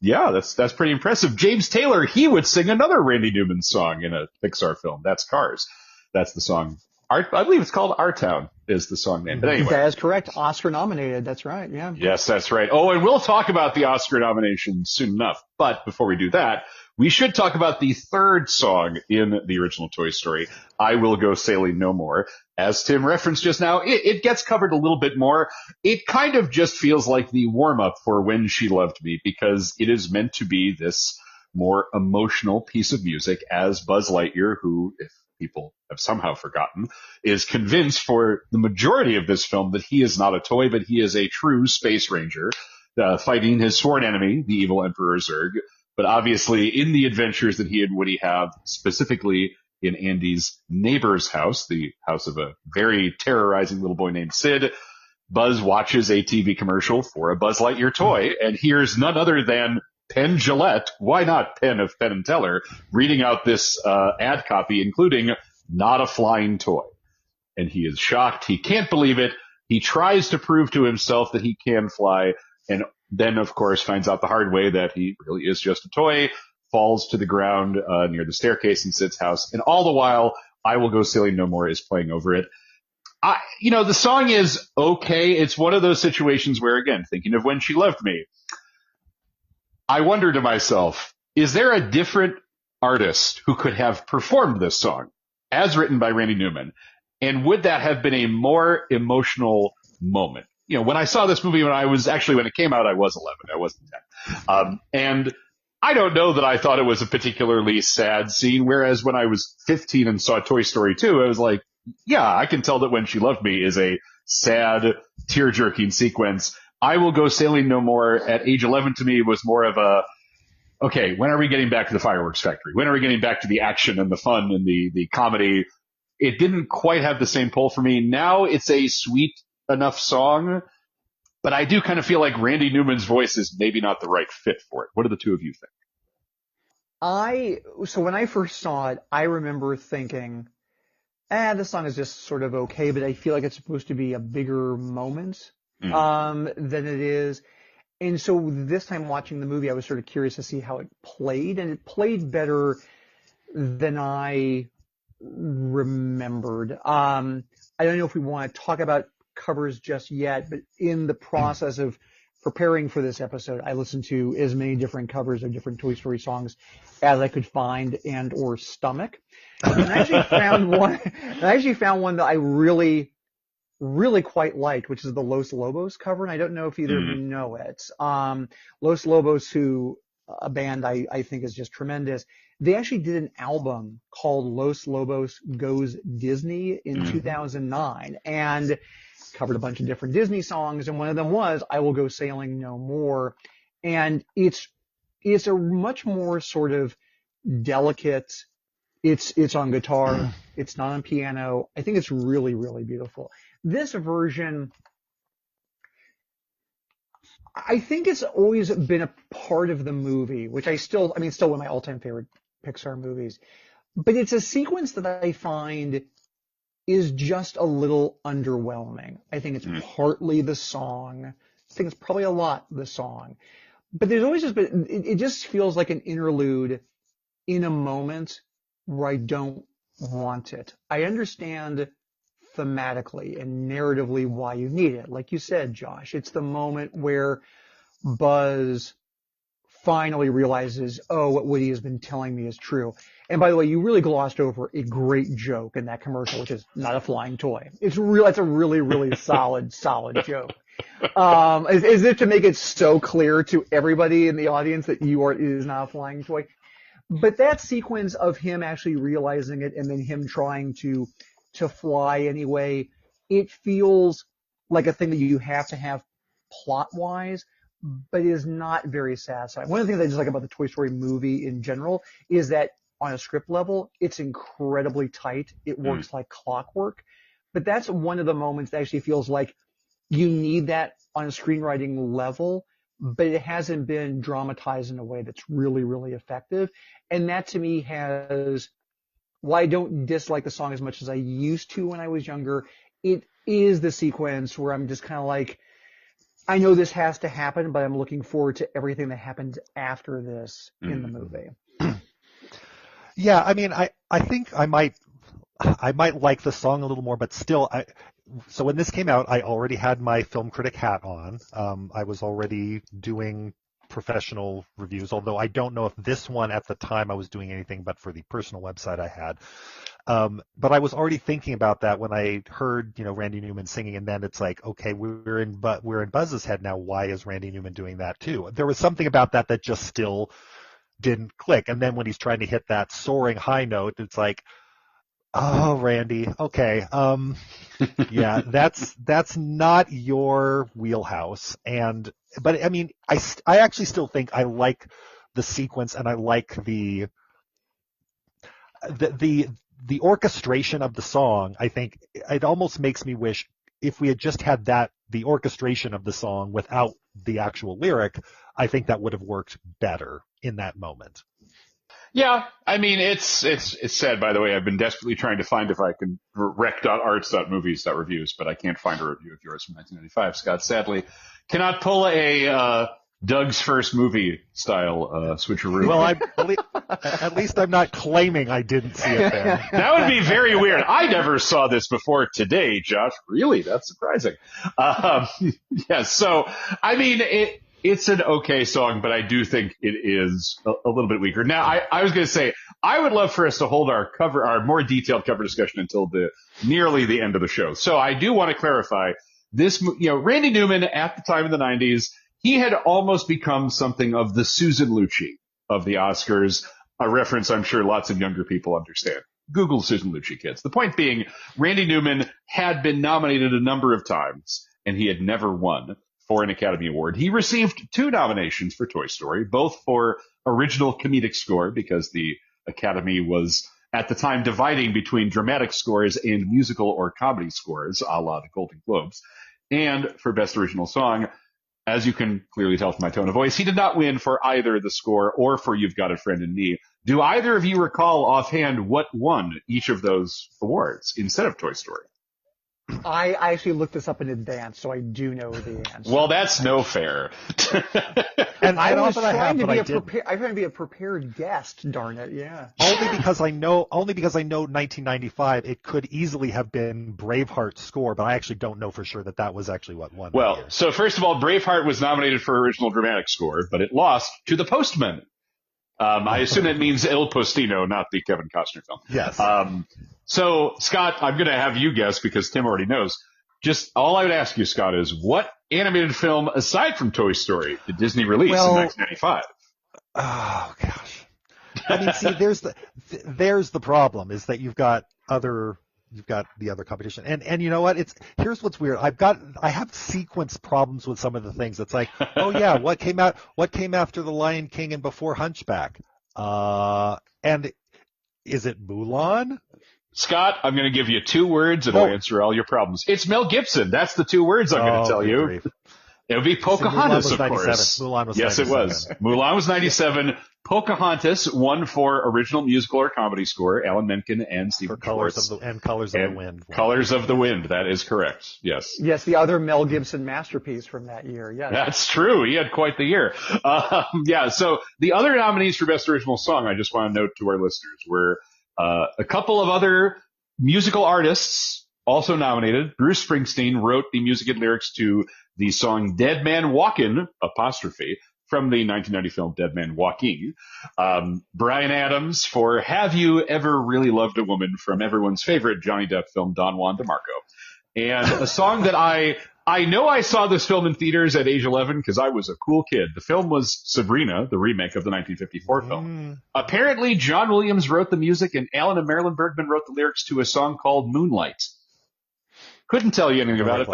yeah, that's pretty impressive. James Taylor, he would sing another Randy Newman song in a Pixar film. That's Cars. That's the song. I believe it's called Our Town is the song name. But anyway. That is correct. Oscar nominated. That's right. Yeah. Yes, that's right. Oh, and we'll talk about the Oscar nomination soon enough. But before we do that, we should talk about the third song in the original Toy Story, I Will Go Sailing No More. As Tim referenced just now, it gets covered a little bit more. It kind of just feels like the warm-up for When She Loved Me, because it is meant to be this more emotional piece of music as Buzz Lightyear, who, if people have somehow forgotten, is convinced for the majority of this film that he is not a toy, but he is a true space ranger, fighting his sworn enemy, the evil Emperor Zurg. But obviously, in the adventures that he and Woody have, specifically in Andy's neighbor's house, the house of a very terrorizing little boy named Sid, Buzz watches a TV commercial for a Buzz Lightyear toy and hears none other than Penn Jillette, why not Penn of Penn and Teller, reading out this ad copy, including not a flying toy. And he is shocked. He can't believe it. He tries to prove to himself that he can fly, and then, of course, finds out the hard way that he really is just a toy, falls to the ground near the staircase in Sid's house, and all the while, I Will Go Sailing No More is playing over it. The song is okay. It's one of those situations where, again, thinking of When She Loved Me, I wonder to myself, is there a different artist who could have performed this song as written by Randy Newman? And would that have been a more emotional moment? When I saw this movie when it came out, I was 11. I wasn't 10. And I don't know that I thought it was a particularly sad scene. Whereas when I was 15 and saw Toy Story 2, I was like, yeah, I can tell that When She Loved Me is a sad, tear-jerking sequence. I Will Go Sailing No More at age 11 to me was more of a, okay, when are we getting back to the fireworks factory? When are we getting back to the action and the fun and the comedy? It didn't quite have the same pull for me. Now it's a sweet enough song, but I do kind of feel like Randy Newman's voice is maybe not the right fit for it. What do the two of you think? So when I first saw it, I remember thinking, this song is just sort of okay, but I feel like it's supposed to be a bigger moment than it is. And so this time watching the movie, I was sort of curious to see how it played, and it played better than I remembered. I don't know if we want to talk about covers just yet, but in the process of preparing for this episode, I listened to as many different covers of different Toy Story songs as I could find and or stomach. And I actually found one that I really quite liked, which is the Los Lobos cover. And I don't know if either of you know it. Los Lobos, who a band I think is just tremendous. They actually did an album called Los Lobos Goes Disney in 2009 and covered a bunch of different Disney songs. And one of them was I Will Go Sailing No More. And it's a much more sort of delicate, it's on guitar. It's not on piano. I think it's really, really beautiful. This version, I think it's always been a part of the movie, which still one of my all-time favorite Pixar movies. But it's a sequence that I find is just a little underwhelming. I think it's partly the song. I think it's probably a lot the song. But there's always just been, it just feels like an interlude in a moment where I don't want it. I understand thematically and narratively why you need it. Like you said, Josh, it's the moment where Buzz finally realizes, oh, what Woody has been telling me is true. And by the way, you really glossed over a great joke in that commercial, which is not a flying toy. It's a really, really solid joke. Is it to make it so clear to everybody in the audience that it is not a flying toy? But that sequence of him actually realizing it and then him trying to fly anyway, it feels like a thing that you have to have plot-wise, but is not very satisfying. One of the things I just like about the Toy Story movie in general is that on a script level, it's incredibly tight. It works like clockwork. But that's one of the moments that actually feels like you need that on a screenwriting level but it hasn't been dramatized in a way that's really, really effective. And that to me while I don't dislike the song as much as I used to when I was younger, it is the sequence where I'm just kind of like, I know this has to happen, but I'm looking forward to everything that happens after this in the movie. Yeah, I mean, I think I might like the song a little more, but still, so when this came out, I already had my film critic hat on. I was already doing professional reviews, although I don't know if this one at the time I was doing anything but for the personal website I had. But I was already thinking about that when I heard, Randy Newman singing, and then it's like, okay, we're in Buzz's head now. Why is Randy Newman doing that too? There was something about that just still didn't click. And then when he's trying to hit that soaring high note, it's like, oh, Randy, okay. Yeah, that's not your wheelhouse. But I mean, I actually still think I like the sequence, and I like the orchestration of the song. I think it almost makes me wish if we had just had the orchestration of the song without the actual lyric, I think that would have worked better in that moment. Yeah, I mean, it's sad, by the way. I've been desperately trying to find if I can rec.arts.movies.reviews, but I can't find a review of yours from 1995, Scott. Sadly, cannot pull a Doug's first movie style switcheroo. Well, at least I'm not claiming I didn't see it there. That would be very weird. I never saw this before today, Josh. Really? That's surprising. Yeah, so, I mean, it's an okay song, but I do think it is a little bit weaker. Now, I was going to say, I would love for us to hold our more detailed cover discussion until nearly the end of the show. So I do want to clarify this, Randy Newman at the time in the 90s, he had almost become something of the Susan Lucci of the Oscars, a reference I'm sure lots of younger people understand. Google Susan Lucci, kids. The point being, Randy Newman had been nominated a number of times, and he had never won for an Academy Award. He received 2 nominations for Toy Story, both for original comedic score, because the Academy was at the time dividing between dramatic scores and musical or comedy scores, a la the Golden Globes, and for Best Original Song. As you can clearly tell from my tone of voice, he did not win for either the score or for You've Got a Friend in Me. Do either of you recall offhand what won each of those awards instead of Toy Story? I actually looked this up in advance, so I do know the answer. Well, that's no fair. And I was trying to be a prepared guest, darn it, yeah. Only because I know 1995, it could easily have been Braveheart's score, but I actually don't know for sure that was actually what won. Well, so first of all, Braveheart was nominated for original dramatic score, but it lost to The Postman. I assume that means Il Postino, not the Kevin Costner film. Yes. So, Scott, I'm going to have you guess because Tim already knows. Just all I would ask you, Scott, is what animated film, aside from Toy Story, did Disney release in 1995? Oh, gosh. I mean, see, there's the problem, is that you've got the other competition. And you know what? Here's what's weird. I have sequence problems with some of the things. It's like, oh yeah, what came after The Lion King and before Hunchback? And is it Mulan? Scott, I'm going to give you 2 words and I'll answer all your problems. It's Mel Gibson. That's the 2 words I'm going to tell you. Grief. It would be Pocahontas, of course. Mulan was 97. Yes, it was. Mulan was 97. Pocahontas won for original musical or comedy score, Alan Menken and Stephen Schwartz. Colors of the Wind. Colors of the Wind, that is correct. Yes. Yes, the other Mel Gibson masterpiece from that year. Yes. That's true. He had quite the year. Yeah, so the other nominees for Best Original Song, I just want to note to our listeners, were a couple of other musical artists also nominated. Bruce Springsteen wrote the music and lyrics to the song Dead Man Walkin', apostrophe, from the 1990 film Dead Man Walking. Bryan Adams for Have You Ever Really Loved a Woman, from everyone's favorite Johnny Depp film Don Juan DeMarco. And a song that I know I saw this film in theaters at age 11 because I was a cool kid. The film was Sabrina, the remake of the 1954 film. Apparently, John Williams wrote the music and Alan and Marilyn Bergman wrote the lyrics to a song called Moonlight. Couldn't tell you anything about it,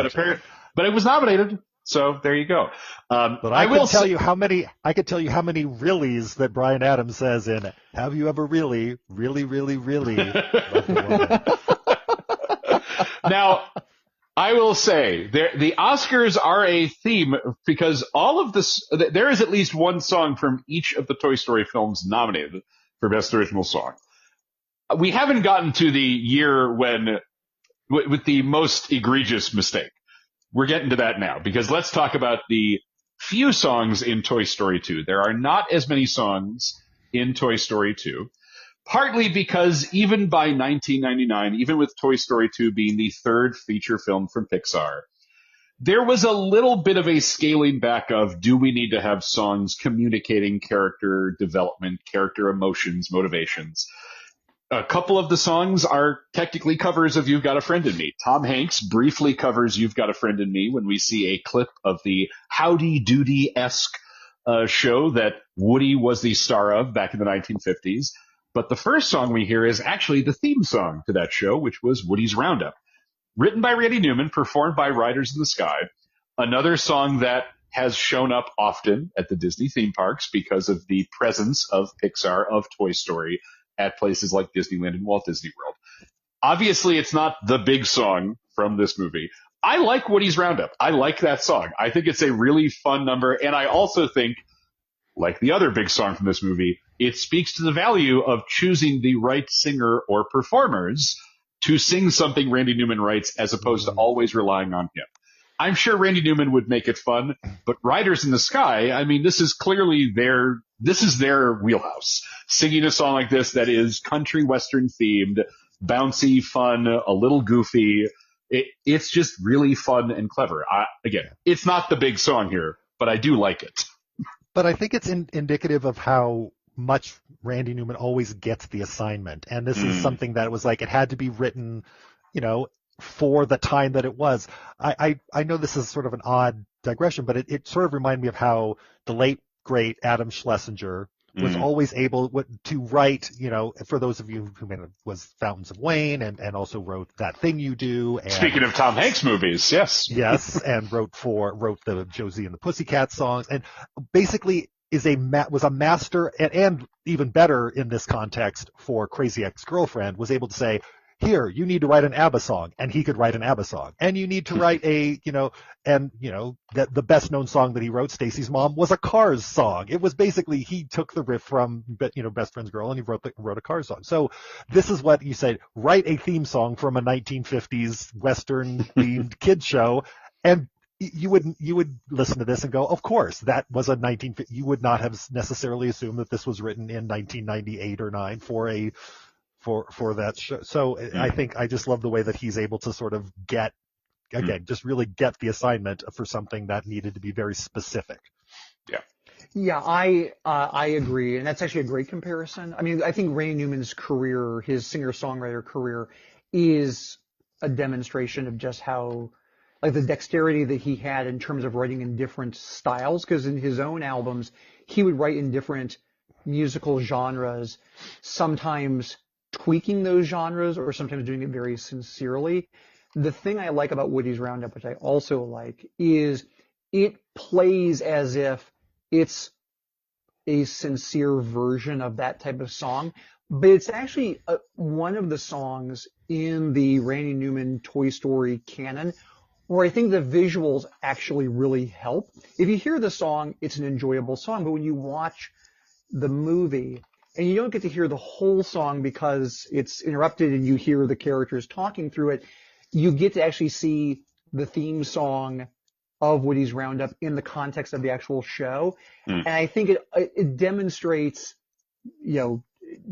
but it was nominated. So there you go. But I could tell you how many reallys that Bryan Adams says in Have You Ever Really, Really, Really, Really Loved a Woman? Now, I I will say the Oscars are a theme because all of this, there is at least one song from each of the Toy Story films nominated for Best Original Song. We haven't gotten to the year when, with the most egregious mistake. We're getting to that now because let's talk about the few songs in Toy Story 2. There are not as many songs in Toy Story 2, partly because even by 1999, even with Toy Story 2 being the third feature film from Pixar, there was a little bit of a scaling back of, do we need to have songs communicating character development, character emotions, motivations? A couple of the songs are technically covers of You've Got a Friend in Me. Tom Hanks briefly covers You've Got a Friend in Me when we see a clip of the Howdy Doody-esque show that Woody was the star of back in the 1950s. But the first song we hear is actually the theme song to that show, which was Woody's Roundup. Written by Randy Newman, performed by Riders in the Sky. Another song that has shown up often at the Disney theme parks because of the presence of Pixar, of Toy Story, at places like Disneyland and Walt Disney World. Obviously, it's not the big song from this movie. I like Woody's Roundup. I like that song. I think it's a really fun number, and I also think, like the other big song from this movie, it speaks to the value of choosing the right singer or performers to sing something Randy Newman writes as opposed to always relying on him. I'm sure Randy Newman would make it fun, but Riders in the Sky, I mean, this is clearly their wheelhouse. Singing a song like this that is country western themed, bouncy, fun, a little goofy. It's just really fun and clever. Again, it's not the big song here, but I do like it. But I think it's indicative of how much Randy Newman always gets the assignment. And this is something that was like, it had to be written, for the time that it was. I know this is sort of an odd digression, but it sort of reminded me of how the late, great Adam Schlesinger was always able to write, for those of you who was Fountains of Wayne and also wrote That Thing You Do. And, speaking of Tom Hanks movies, yes. Yes, and wrote the Josie and the Pussycat songs, and basically was a master, and even better in this context for Crazy Ex-Girlfriend, was able to say, here, you need to write an ABBA song, and he could write an ABBA song. And you need to write that the best known song that he wrote, Stacy's Mom, was a Cars song. It was basically, he took the riff from, Best Friend's Girl, and he wrote a Cars song. So this is what you said, write a theme song from a 1950s Western themed kids show, and you would listen to this and go, of course, that was you would not have necessarily assumed that this was written in 1998 or 9 for that show. So I think I just love the way that he's able to sort of just really get the assignment for something that needed to be very specific. Yeah. Yeah, I agree. And that's actually a great comparison. I mean, I think Randy Newman's career, his singer-songwriter career, is a demonstration of just how, like, the dexterity that he had in terms of writing in different styles, because in his own albums, he would write in different musical genres, sometimes tweaking those genres or sometimes doing it very sincerely. The thing I like about Woody's Roundup, which I also like, is it plays as if it's a sincere version of that type of song, but it's actually one of the songs in the Randy Newman Toy Story canon where I think the visuals actually really help. If you hear the song, it's an enjoyable song, but when you watch the movie, and you don't get to hear the whole song because it's interrupted and you hear the characters talking through it, you get to actually see the theme song of Woody's Roundup in the context of the actual show. And I think it demonstrates,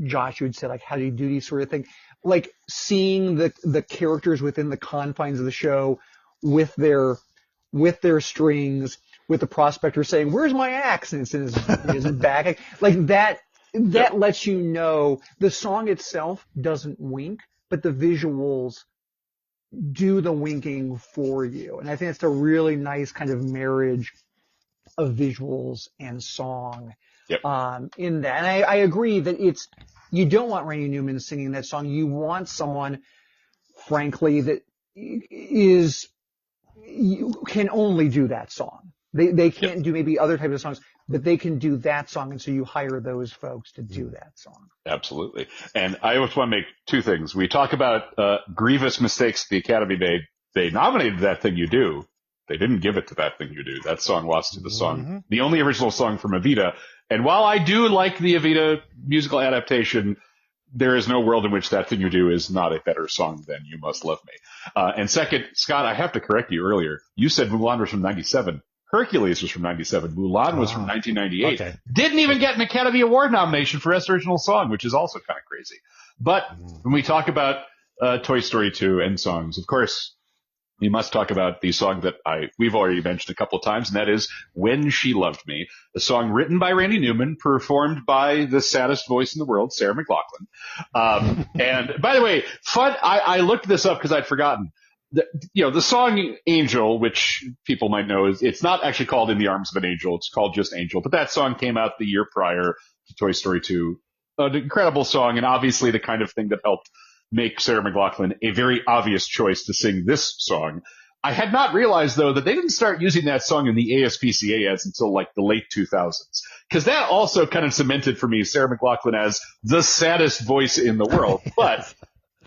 Josh, you would say, like, how do you do these sort of thing? Like seeing the characters within the confines of the show with their strings, with the prospector saying, "Where's my axe?" and it's in his back. Like that lets you know the song itself doesn't wink, but the visuals do the winking for you. And I think it's a really nice kind of marriage of visuals and song in that. And I agree that you don't want Randy Newman singing that song. You want someone, frankly, that can only do that song. They can't do maybe other types of songs, but they can do that song, and so you hire those folks to do that song. Absolutely. And I just want to make two things. We talk about grievous mistakes the Academy made they nominated That Thing You Do. They didn't give it to That Thing You Do. That song lost to the song, the only original song from Evita. And while I do like the Evita musical adaptation, there is no world in which That Thing You Do is not a better song than You Must Love Me. And second, Scott, I have to correct you earlier. You said Mulan was from 97. Hercules was from 97. Mulan was from 1998. Okay. Didn't even get an Academy Award nomination for Best Original Song, which is also kind of crazy. But when we talk about Toy Story 2 and songs, of course, we must talk about the song that we've already mentioned a couple of times, and that is When She Loved Me, a song written by Randy Newman, performed by the saddest voice in the world, Sarah McLachlan. And by the way, I looked this up because I'd forgotten. The song Angel, which people might know, it's not actually called In the Arms of an Angel. It's called just Angel. But that song came out the year prior to Toy Story 2. An incredible song, and obviously the kind of thing that helped make Sarah McLachlan a very obvious choice to sing this song. I had not realized, though, that they didn't start using that song in the ASPCA ads until like the late 2000s. Because that also kind of cemented for me Sarah McLachlan as the saddest voice in the world. But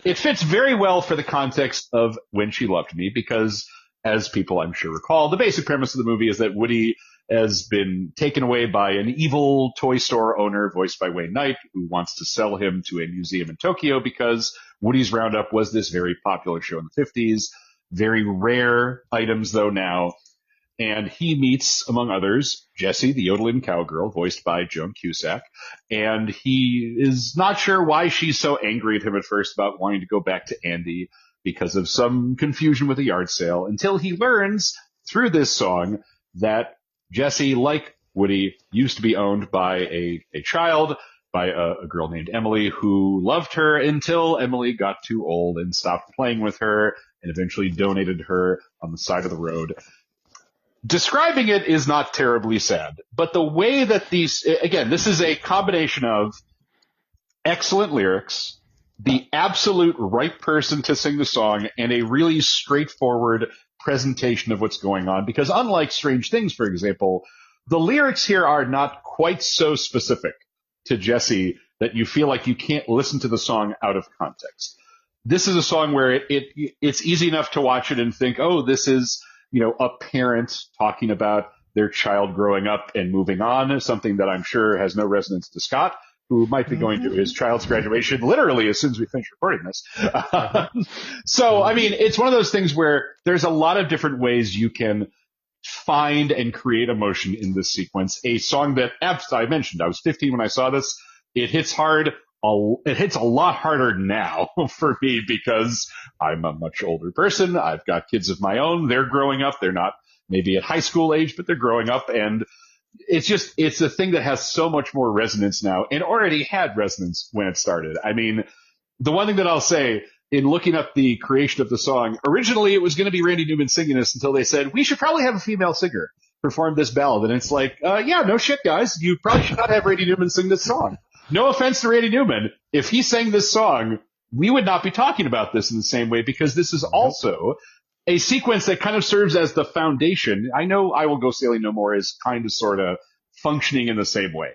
it fits very well for the context of When She Loved Me, because, as people I'm sure recall, the basic premise of the movie is that Woody has been taken away by an evil toy store owner, voiced by Wayne Knight, who wants to sell him to a museum in Tokyo because Woody's Roundup was this very popular show in the 50s. Very rare items, though, now. And he meets, among others, Jessie, the yodeling cowgirl, voiced by Joan Cusack. And he is not sure why she's so angry at him at first about wanting to go back to Andy because of some confusion with the yard sale, until he learns through this song that Jessie, like Woody, used to be owned by a child, by a girl named Emily, who loved her until Emily got too old and stopped playing with her and eventually donated her on the side of the road. Describing it is not terribly sad, but the way that this is a combination of excellent lyrics, the absolute right person to sing the song, and a really straightforward presentation of what's going on. Because unlike Strange Things, for example, the lyrics here are not quite so specific to Jessie that you feel like you can't listen to the song out of context. This is a song where it's easy enough to watch it and think, oh, this is, a parent talking about their child growing up and moving on, something that I'm sure has no resonance to Scott, who might be going to his child's graduation literally as soon as we finish recording this. So, I mean, it's one of those things where there's a lot of different ways you can find and create emotion in this sequence. A song that, as I mentioned, I was 15 when I saw this. It hits hard. It hits a lot harder now for me because I'm a much older person. I've got kids of my own. They're growing up. They're not maybe at high school age, but they're growing up. And it's a thing that has so much more resonance now, and already had resonance when it started. I mean, the one thing that I'll say in looking up the creation of the song, originally it was going to be Randy Newman singing this until they said, we should probably have a female singer perform this ballad. And it's like, yeah, no shit, guys. You probably should not have Randy Newman sing this song. No offense to Randy Newman. If he sang this song, we would not be talking about this in the same way, because this is also a sequence that kind of serves as the foundation. I know I Will Go Sailing No More is kind of sort of functioning in the same way.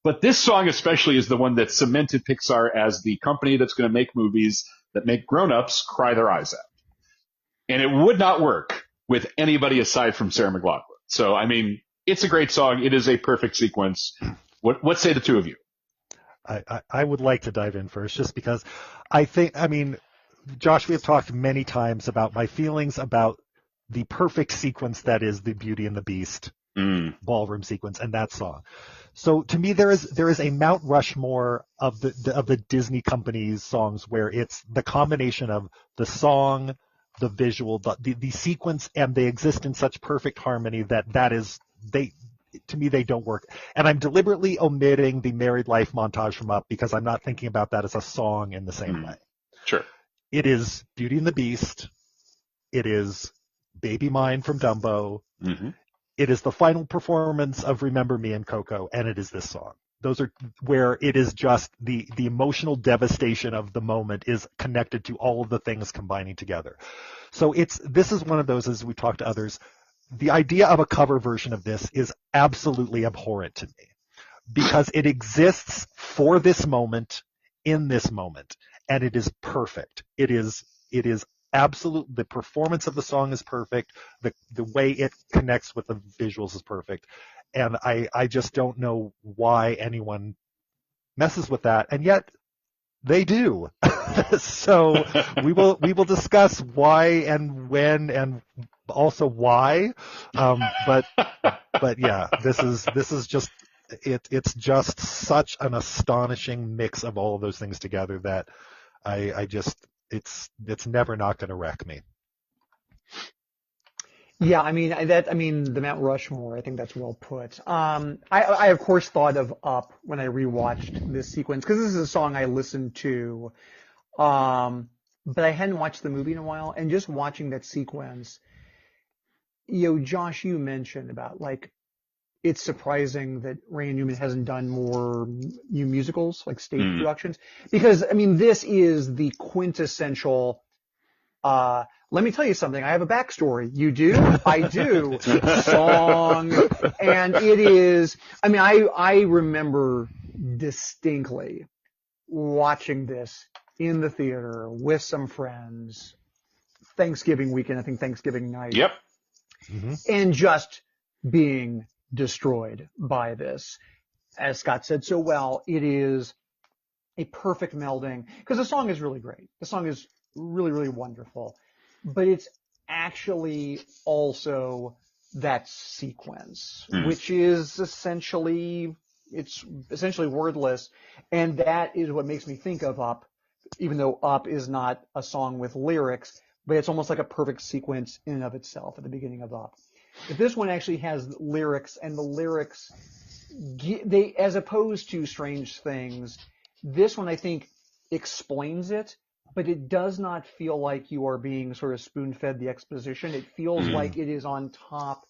But this song especially is the one that cemented Pixar as the company that's going to make movies that make grown-ups cry their eyes out. And it would not work with anybody aside from Sarah McLachlan. So, I mean, it's a great song. It is a perfect sequence. What say the two of you? I would like to dive in first, just because Josh, we have talked many times about my feelings about the perfect sequence that is the Beauty and the Beast ballroom sequence and that song. So to me, there is a Mount Rushmore of the Disney company's songs where it's the combination of the song, the visual, the sequence, and they exist in such perfect harmony to me, they don't work. And I'm deliberately omitting the Married Life montage from Up because I'm not thinking about that as a song in the same way. Sure. It is Beauty and the Beast. It is Baby Mine from Dumbo. Mm-hmm. It is the final performance of Remember Me and Coco, and it is this song. Those are where it is just the emotional devastation of the moment is connected to all of the things combining together. So this is one of those, as we talk to others, the idea of a cover version of this is absolutely abhorrent to me because it exists for this moment, in this moment, and it is perfect. It is the performance of the song is perfect. The way it connects with the visuals is perfect. And I just don't know why anyone messes with that. And yet they do. So we will discuss why and when and also why. But yeah, this is just, it's just such an astonishing mix of all of those things together that it's never not going to wreck me. Yeah, I mean the Mount Rushmore. I think that's well put. I of course thought of Up when I rewatched this sequence because this is a song I listened to, but I hadn't watched the movie in a while. And just watching that sequence, Josh, you mentioned about like it's surprising that Randy Newman hasn't done more new musicals like stage productions because I mean this is the quintessential. Let me tell you something. I have a backstory. You do? I do. Song. And it is, I mean, I remember distinctly watching this in the theater with some friends, Thanksgiving weekend, I think Thanksgiving night. Yep. Mm-hmm. And just being destroyed by this. As Scott said so well, it is a perfect melding because the song is really great. The song is really, really wonderful. But it's actually also that sequence, which is essentially wordless. And that is what makes me think of Up, even though Up is not a song with lyrics, but it's almost like a perfect sequence in and of itself at the beginning of Up. But this one actually has lyrics, and the lyrics, they, as opposed to Strange Things, this one I think explains it, but it does not feel like you are being sort of spoon-fed the exposition. It feels like it is on top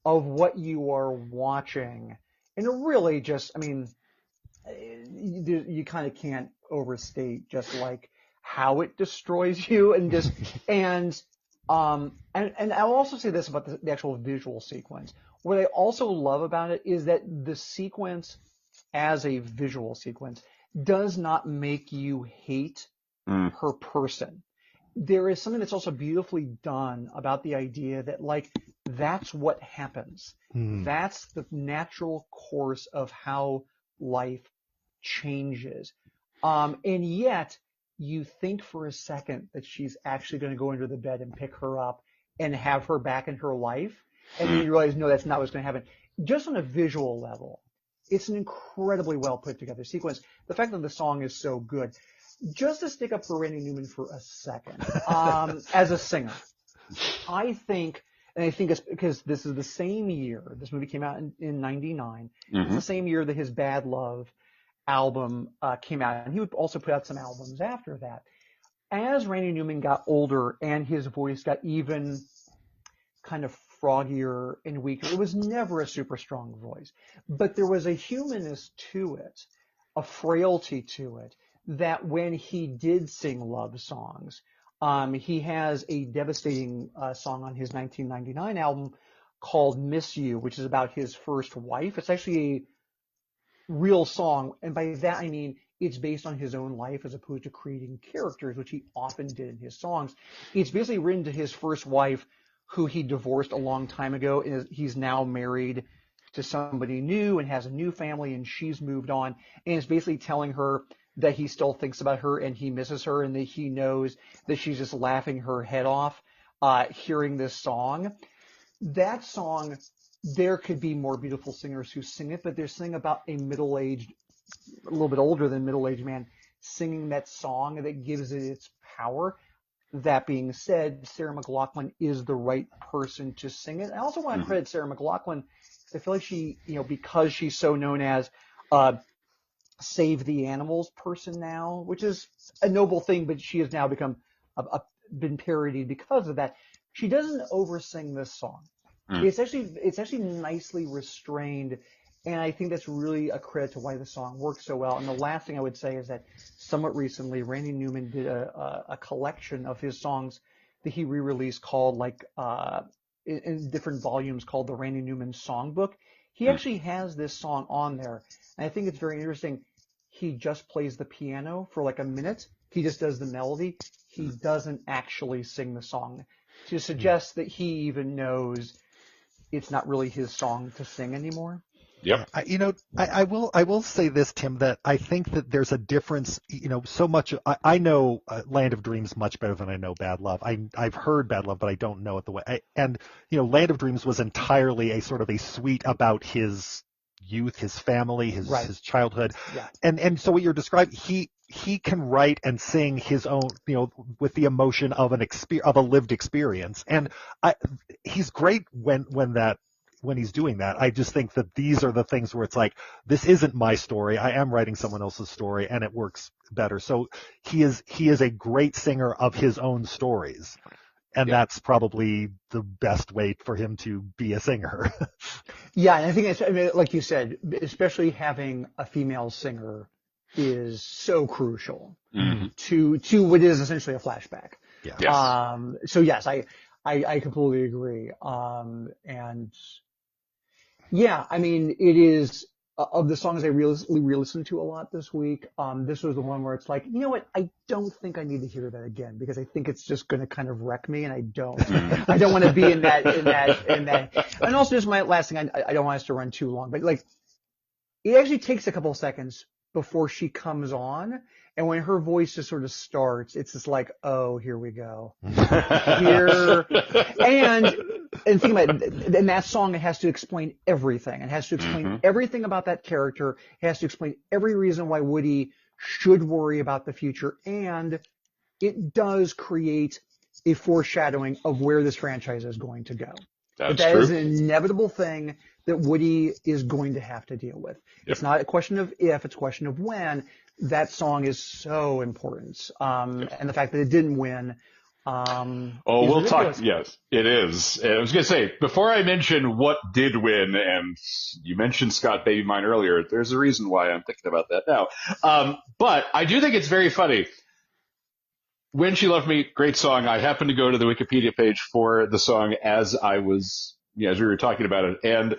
of what you are watching. And it really just, I mean, you kind of can't overstate just like how it destroys you and just, and I'll also say this about the actual visual sequence. What I also love about it is that the sequence as a visual sequence does not make you hate her person. There is something that's also beautifully done about the idea that like that's what happens. That's the natural course of how life changes. And yet you think for a second that she's actually going to go under the bed and pick her up and have her back in her life. And then you realize, no, that's not what's going to happen. Just on a visual level, it's an incredibly well put together sequence. The fact that the song is so good. Just to stick up for Randy Newman for a second, as a singer, I think it's because this is the same year, this movie came out in 99. It's the same year that his Bad Love album came out, and he would also put out some albums after that. As Randy Newman got older and his voice got even kind of froggier and weaker, it was never a super strong voice, but there was a humanness to it, a frailty to it, that when he did sing love songs, he has a devastating song on his 1999 album called Miss You, which is about his first wife. It's actually a real song, and by that I mean it's based on his own life as opposed to creating characters, which he often did in his songs. It's basically written to his first wife, who he divorced a long time ago, and he's now married to somebody new and has a new family, and she's moved on, and it's basically telling her that he still thinks about her and he misses her, and that he knows that she's just laughing her head off hearing this song. That song, there could be more beautiful singers who sing it, but they're singing about a middle-aged, a little bit older than middle-aged man singing that song that gives it its power. That being said, Sarah McLachlan is the right person to sing it. I also want to credit Sarah McLachlan. I feel like she, because she's so known as Save the Animals person now, which is a noble thing, but she has now become been parodied because of that. She doesn't oversing this song. It's actually nicely restrained, and I think that's really a credit to why the song works so well. And the last thing I would say is that somewhat recently, Randy Newman did a collection of his songs that he re-released called in different volumes called the Randy Newman Songbook. He actually has this song on there, and I think it's very interesting. He just plays the piano for like a minute, he just does the melody. He doesn't actually sing the song. To suggest that he even knows it's not really his song to sing anymore. Yep. I will say this, Tim, that I think that there's a difference. So much. I know Land of Dreams much better than I know Bad Love. I've heard Bad Love, but I don't know it the way. Land of Dreams was entirely a sort of a suite about his youth, his family, his childhood, and so what you're describing, he can write and sing his own, with the emotion of a lived experience, and he's great when he's doing that. I just think that these are the things where it's like, this isn't my story. I am writing someone else's story, and it works better. So he is a great singer of his own stories. And that's probably the best way for him to be a singer. Yeah, and I think like you said, especially having a female singer is so crucial to what is essentially a flashback. Yeah. Yes. So yes, I completely agree. And yeah, I mean, it is of the songs I re-listened to a lot this week. This was the one where it's like, you know what? I don't think I need to hear that again because I think it's just going to kind of wreck me, and I don't want to be in that. And also, just my last thing, I don't want us to run too long, but like, it actually takes a couple of seconds before she comes on, and when her voice just sort of starts, it's just like, oh, here we go. Here, and think about it, in that song, it has to explain everything. It has to explain everything about that character. It has to explain every reason why Woody should worry about the future. And it does create a foreshadowing of where this franchise is going to go. That true. is an inevitable thing that Woody is going to have to deal with. Yep. It's not a question of if, it's a question of when. That song is so important. And the fact that it didn't win, we'll talk. Yes, it is. I was going to say, before I mention what did win, and you mentioned Scott Baby Mine earlier, there's a reason why I'm thinking about that now. But I do think it's very funny. When She Loved Me, great song. I happened to go to the Wikipedia page for the song as we were talking about it, and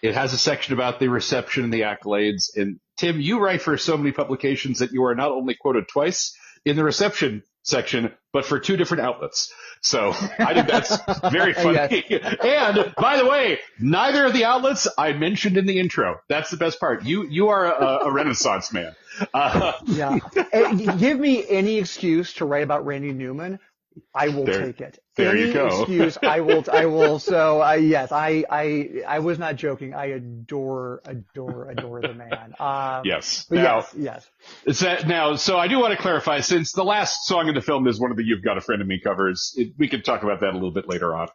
it has a section about the reception and the accolades. And Tim, you write for so many publications that you are not only quoted twice in the reception section, but for two different outlets. So I think that's very funny. And by the way, neither of the outlets I mentioned in the intro. That's the best part. You are a Renaissance man. Give me any excuse to write about Randy Newman. I will take it. There you go. Excuse, I will. So yes, I was not joking. I adore the man. Yes. But now, yes. So I do want to clarify, since the last song in the film is one of the You've Got a Friend in Me covers, we can talk about that a little bit later on.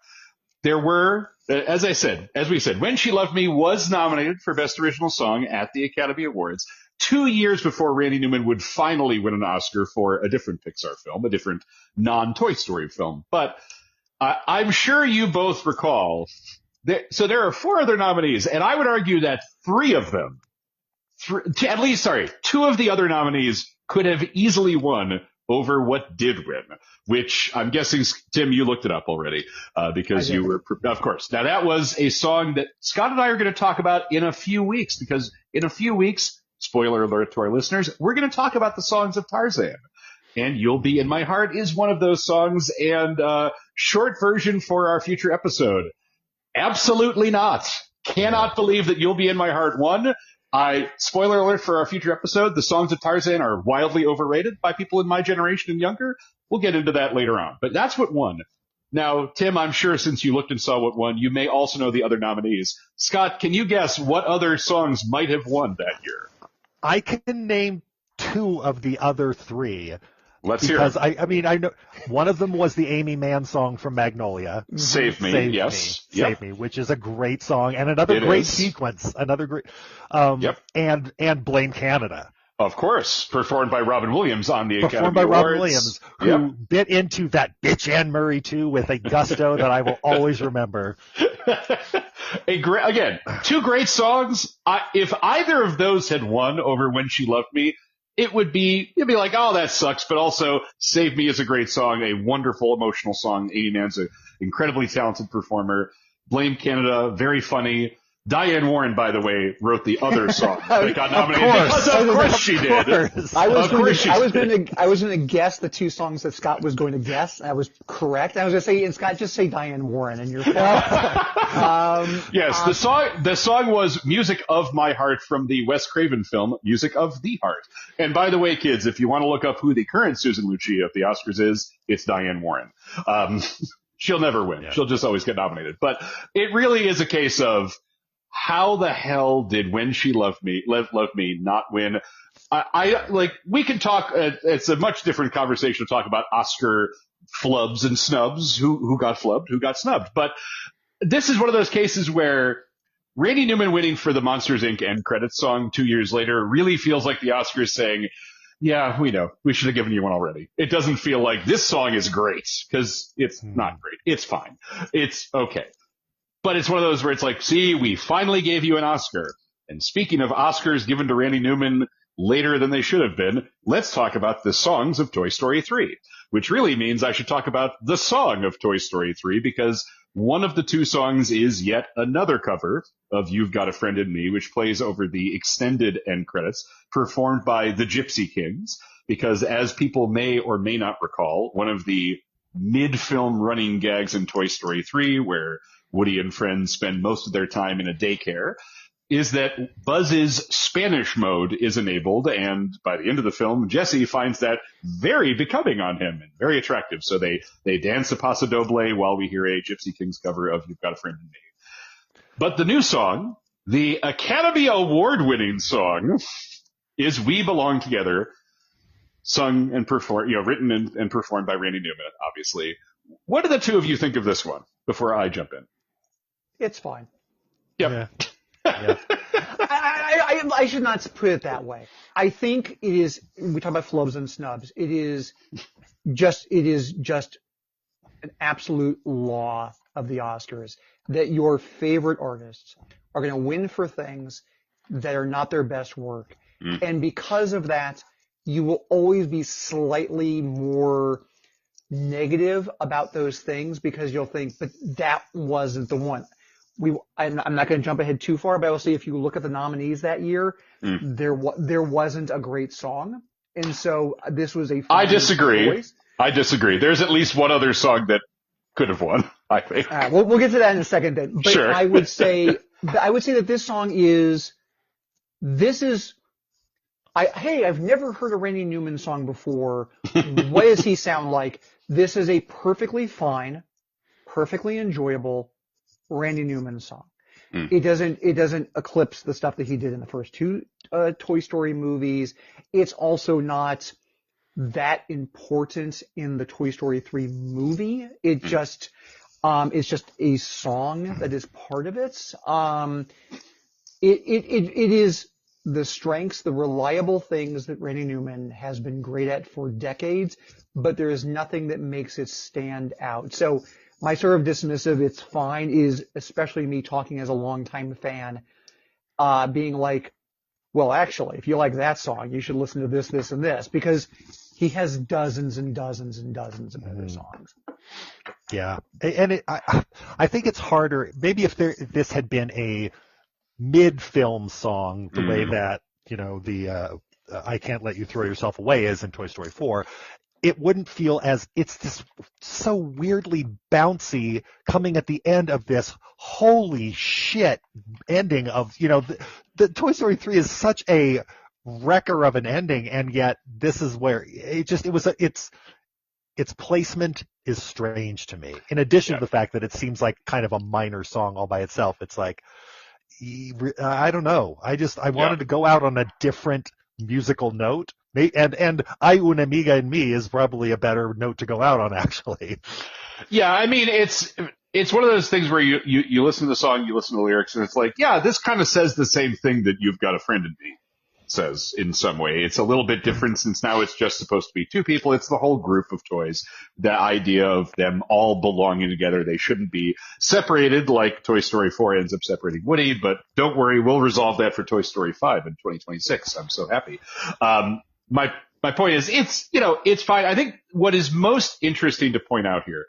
There were, as we said, When She Loved Me was nominated for Best Original Song at the Academy Awards 2 years before Randy Newman would finally win an Oscar for a different Pixar film, a different non-Toy Story film. But I'm sure you both recall, so there are 4 other nominees, and I would argue that 3 of them, two of the other nominees could have easily won over what did win, which I'm guessing, Tim, you looked it up already, because you were, of course. Now, that was a song that Scott and I are going to talk about in a few weeks, because in a few weeks, spoiler alert to our listeners, we're going to talk about the songs of Tarzan. And You'll Be in My Heart is one of those songs, and short version for our future episode. Absolutely not. Cannot believe that You'll Be in My Heart won. Spoiler alert for our future episode, the songs of Tarzan are wildly overrated by people in my generation and younger. We'll get into that later on. But that's what won. Now, Tim, I'm sure since you looked and saw what won, you may also know the other nominees. Scott, can you guess what other songs might have won that year? I can name 2 of the other 3. Let's hear it. Because I know one of them was the Amy Mann song from Magnolia. Save Me, yes. Save Me, which is a great song and another great sequence. Another great, and Blame Canada. Of course, performed by Robin Williams on the Academy Awards. Performed by Robin Williams, who bit into that bitch Anne Murray too with a gusto that I will always remember. Again, 2 great songs. If either of those had won over When She Loved Me, you'd be like, oh, that sucks. But also, Save Me is a great song, a wonderful emotional song. Amy Mann's an incredibly talented performer. Blame Canada, very funny. Diane Warren, by the way, wrote the other song that got nominated because of course she did. I was going to guess the two songs that Scott was going to guess. I was correct. I was going to say, and Scott, just say Diane Warren, and you're fine. Yes, the song was "Music of My Heart" from the Wes Craven film "Music of the Heart." And by the way, kids, if you want to look up who the current Susan Lucci of the Oscars is, it's Diane Warren. She'll never win. Yeah. She'll just always get nominated. But it really is a case of how the hell did When She Loved Me not win? I like, we can talk, it's a much different conversation to talk about Oscar flubs and snubs, who got flubbed, who got snubbed. But this is one of those cases where Randy Newman winning for the Monsters, Inc. end credits song 2 years later really feels like the Oscars saying, yeah, we know. We should have given you one already. It doesn't feel like this song is great, because it's not great. It's fine. It's okay. But it's one of those where it's like, see, we finally gave you an Oscar. And speaking of Oscars given to Randy Newman later than they should have been, let's talk about the songs of Toy Story 3, which really means I should talk about the song of Toy Story 3, because one of the two songs is yet another cover of You've Got a Friend in Me, which plays over the extended end credits, performed by the Gypsy Kings, because as people may or may not recall, one of the mid-film running gags in Toy Story 3, where Woody and friends spend most of their time in a daycare, is that Buzz's Spanish mode is enabled, and by the end of the film, Jesse finds that very becoming on him and very attractive. So they dance a Paso Doble while we hear a Gypsy Kings cover of You've Got a Friend in Me. But the new song, the Academy Award-winning song, is We Belong Together, sung and performed, written and performed by Randy Newman, obviously. What do the two of you think of this one before I jump in? It's fine. Yep. Yeah. I should not put it that way. I think it is, we talk about flubs and snubs. It is just an absolute law of the Oscars that your favorite artists are going to win for things that are not their best work. And because of that, you will always be slightly more negative about those things because you'll think, but that wasn't the one. I'm not going to jump ahead too far, but I will say if you look at the nominees that year, there wasn't a great song. And so this was a I disagree. There's at least one other song that could have won, I think. We'll get to that in a second then. But sure. I would say that this song I've never heard a Randy Newman song before. What does he sound like? This is a perfectly fine, perfectly enjoyable Randy Newman song. It doesn't eclipse the stuff that he did in the first two Toy Story movies. It's also not that important in the Toy Story 3 movie. It's just a song that is part of it. It is the strengths, the reliable things that Randy Newman has been great at for decades, but there is nothing that makes it stand out. So my sort of dismissive, it's fine, is especially me talking as a longtime fan, being like, well, actually, if you like that song, you should listen to this, this, and this, because he has dozens and dozens and dozens of other songs. Yeah, and I think it's harder. Maybe if this had been a mid-film song, the way that the I Can't Let You Throw Yourself Away is in Toy Story 4. It wouldn't feel as, it's this so weirdly bouncy coming at the end of this holy shit ending of, the Toy Story 3 is such a wrecker of an ending, and yet this is where its placement is strange to me. In addition to the fact that it seems like kind of a minor song all by itself. It's like, I don't know. I wanted to go out on a different musical note. And I Un Amiga and Me is probably a better note to go out on, actually. Yeah, I mean, it's one of those things where you listen to the song, you listen to the lyrics, and it's like, yeah, this kind of says the same thing that You've Got a Friend in Me says in some way. It's a little bit different since now it's just supposed to be two people. It's the whole group of toys. The idea of them all belonging together. They shouldn't be separated like Toy Story 4 ends up separating Woody, but don't worry, we'll resolve that for Toy Story 5 in 2026. I'm so happy. My point is, it's fine. I think what is most interesting to point out here,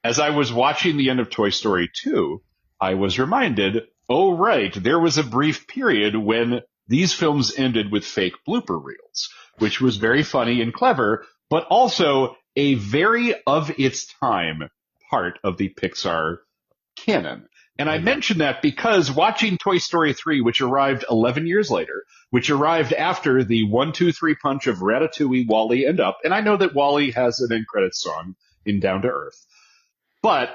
as I was watching the end of Toy Story 2, I was reminded oh, right, there was a brief period when these films ended with fake blooper reels, which was very funny and clever, but also a very of its time part of the Pixar canon. And I mention that because watching Toy Story 3, which arrived 11 years later, which arrived after the 1-2-3 punch of Ratatouille, WALL-E, and Up, and I know that WALL-E has an end credits song in Down to Earth, but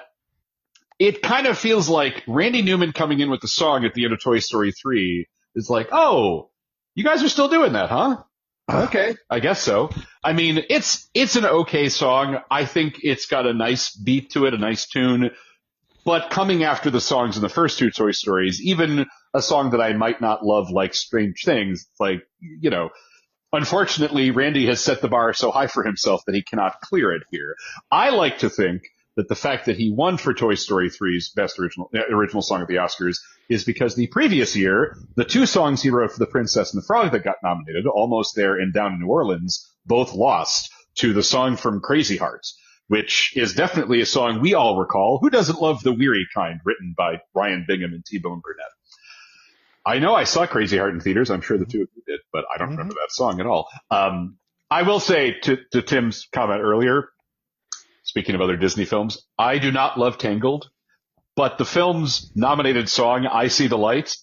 it kind of feels like Randy Newman coming in with the song at the end of Toy Story 3 is like, oh, you guys are still doing that, huh? Okay, I guess so. I mean, it's an okay song. I think it's got a nice beat to it, a nice tune. But coming after the songs in the first two Toy Stories, even a song that I might not love, like Strange Things, like, unfortunately, Randy has set the bar so high for himself that he cannot clear it here. I like to think that the fact that he won for Toy Story 3's best original song at the Oscars is because the previous year, the two songs he wrote for The Princess and the Frog that got nominated, Almost There and Down in New Orleans, both lost to the song from Crazy Heart, which is definitely a song we all recall. Who doesn't love The Weary Kind, written by Ryan Bingham and T-Bone Burnett? I know I saw Crazy Heart in theaters. I'm sure the two of you did, but I don't remember that song at all. I will say to Tim's comment earlier, speaking of other Disney films, I do not love Tangled, but the film's nominated song, I See the Light,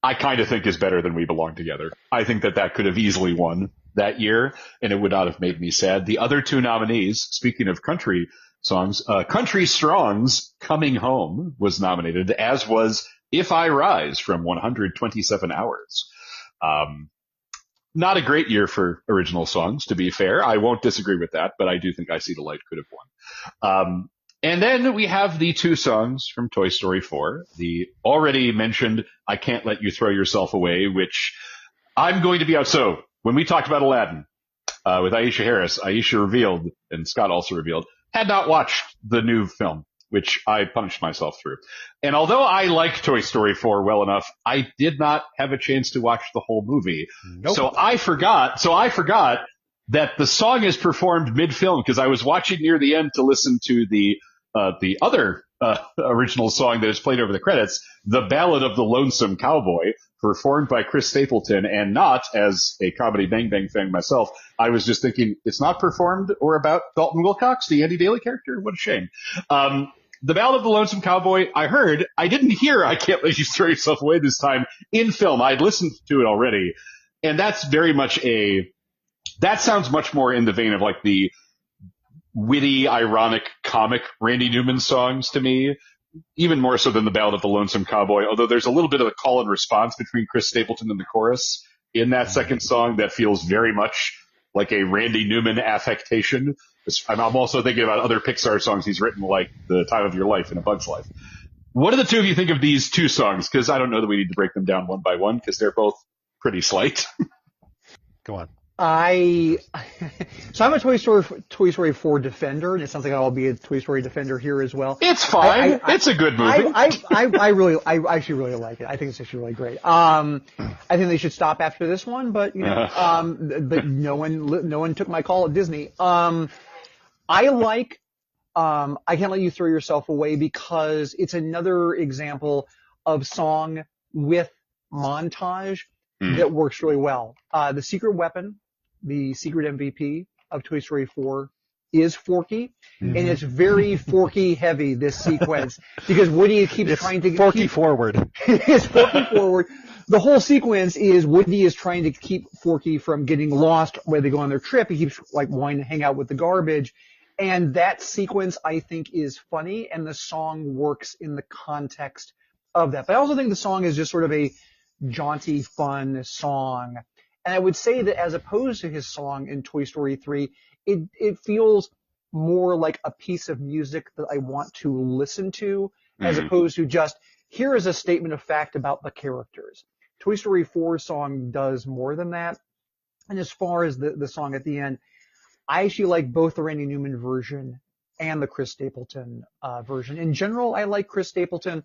I kind of think is better than We Belong Together. I think that could have easily won that year, and it would not have made me sad. The other two nominees, speaking of country songs, Country Strong's Coming Home was nominated, as was If I Rise from 127 Hours. Not a great year for original songs, to be fair. I won't disagree with that, but I do think I See the Light could have won. And then we have the two songs from Toy Story 4, the already mentioned I Can't Let You Throw Yourself Away, which I'm going to be out. So when we talked about Aladdin with Aisha Harris, Aisha revealed, and Scott also revealed, had not watched the new film, which I punished myself through. And although I like Toy Story 4 well enough, I did not have a chance to watch the whole movie. Nope. So I forgot that the song is performed mid-film, because I was watching near the end to listen to the other original song that is played over the credits, The Ballad of the Lonesome Cowboy, performed by Chris Stapleton, and not, as a Comedy Bang Bang fan myself, I was just thinking, it's not performed or about Dalton Wilcox, the Andy Daly character? What a shame. The Ballad of the Lonesome Cowboy, I didn't hear I Can't Let You Throw Yourself Away this time in film. I'd listened to it already, and that's very much that sounds much more in the vein of like the witty, ironic, comic Randy Newman songs to me, even more so than the Ballad of the Lonesome Cowboy, although there's a little bit of a call and response between Chris Stapleton and the chorus in that second song that feels very much like a Randy Newman affectation. I'm also thinking about other Pixar songs he's written, like The Time of Your Life and A Bug's Life. What do the two of you think of these two songs? Because I don't know that we need to break them down one by one, because they're both pretty slight. Go on. So I'm a Toy Story 4 defender, and it sounds like I'll be a Toy Story defender here as well. It's fine. It's a good movie. I actually really like it. I think it's actually really great. I think they should stop after this one, but but no one took my call at Disney. I like I Can't Let You Throw Yourself Away because it's another example of song with montage that works really well. The secret weapon, the secret MVP of Toy Story 4 is Forky, and it's very Forky heavy, this sequence, because Woody keeps trying to Forky forward. It's Forky forward. The whole sequence is Woody is trying to keep Forky from getting lost where they go on their trip. He keeps like wanting to hang out with the garbage. And that sequence, I think, is funny, and the song works in the context of that. But I also think the song is just sort of a jaunty, fun song. And I would say that as opposed to his song in Toy Story 3, it feels more like a piece of music that I want to listen to, as opposed to just, here is a statement of fact about the characters. Toy Story 4 song does more than that. And as far as the song at the end, I actually like both the Randy Newman version and the Chris Stapleton version. In general, I like Chris Stapleton,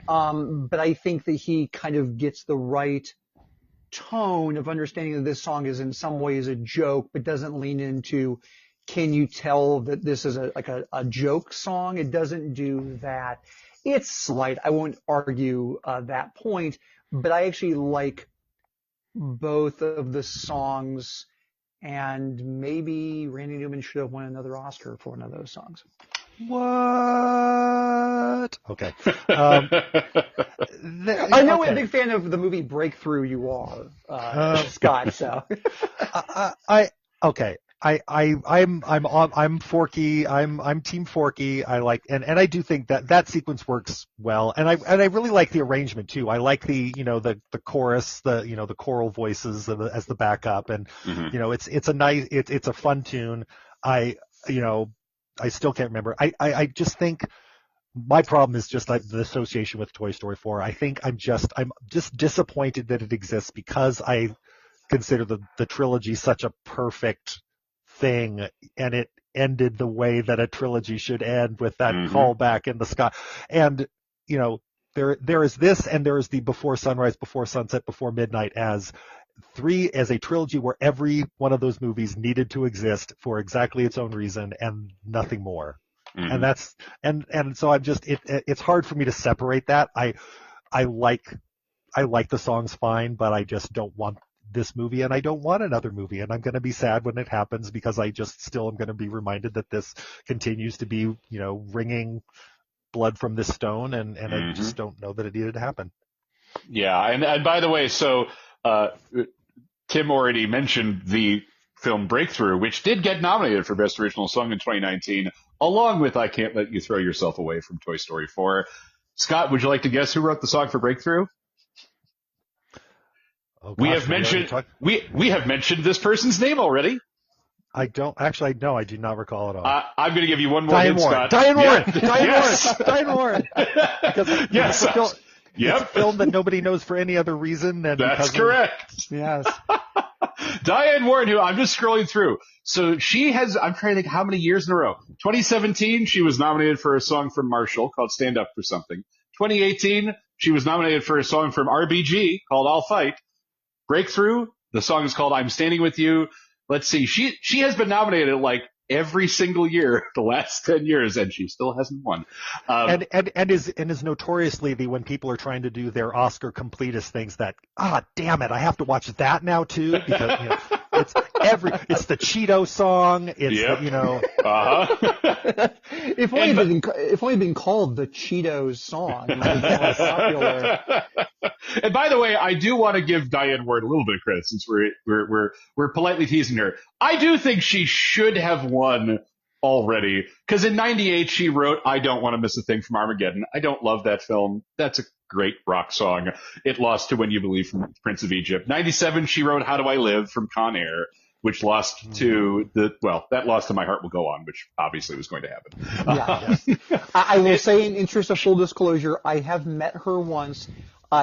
but I think that he kind of gets the right tone of understanding that this song is in some ways a joke, but doesn't lean into can you tell that this is a joke song? It doesn't do that. It's slight. I won't argue that point, but I actually like both of the songs, and maybe Randy Newman should have won another Oscar for one of those songs. What? Okay. I know what a big fan of the movie Breakthrough you are, Scott. So I'm Forky. I'm Team Forky. I like, and I do think that sequence works well. And I really like the arrangement too. I like the chorus, the choral voices as the backup. And, it's a nice, it's a fun tune. I still can't remember. I just think my problem is just like the association with Toy Story 4. I think I'm just disappointed that it exists because I consider the trilogy such a perfect thing, and it ended the way that a trilogy should end, with that callback in the sky. And there is this, and there is the Before Sunrise, Before Sunset, Before Midnight as a trilogy where every one of those movies needed to exist for exactly its own reason and nothing more. And that's and so I'm just it's hard for me to separate that. I like the songs fine, but I just don't want this movie, and I don't want another movie, and I'm going to be sad when it happens, because I just still am going to be reminded that this continues to be, wringing blood from this stone, and I just don't know that it needed to happen. Yeah, and by the way, so Tim already mentioned the film Breakthrough, which did get nominated for Best Original Song in 2019, along with I Can't Let You Throw Yourself Away from Toy Story 4. Scott, would you like to guess who wrote the song for Breakthrough? Oh, gosh, we have mentioned this person's name already. I don't actually. No, I do not recall at all. I'm going to give you one more hint, Scott. Diane Warren. Because yes. It's a film that nobody knows for any other reason than that's correct. Yes. Diane Warren, who I'm just scrolling through. So she has, I'm trying to think how many years in a row. 2017, she was nominated for a song from Marshall called Stand Up for Something. 2018, she was nominated for a song from RBG called I'll Fight. Breakthrough, the song is called I'm Standing With You. Let's see, she has been nominated like every single year the last 10 years, and she still hasn't won. And is notoriously when people are trying to do their Oscar completist things that, damn it, I have to watch that now too, because it's the Cheeto song. It's If only been called the Cheetos song. It would be more popular. And by the way, I do want to give Diane Warren a little bit of credit, since we're politely teasing her. I do think she should have won already, because in '98 she wrote I Don't Want to Miss a Thing from Armageddon. I don't love that film. That's a great rock song. It lost to When You Believe from Prince of Egypt. '97 she wrote How Do I Live from Con Air, which lost to that lost to My Heart Will Go On, which obviously was going to happen. Yeah. I will say, in interest of full disclosure, I have met her once.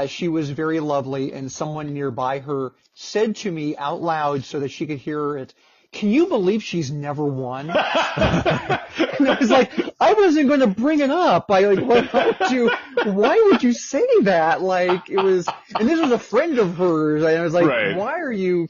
She was very lovely, and someone nearby her said to me out loud so that she could hear it, "Can you believe she's never won?" And I was like, I wasn't going to bring it up. Why would you say that? Like, it was, and this was a friend of hers. And I was like, right. Why are you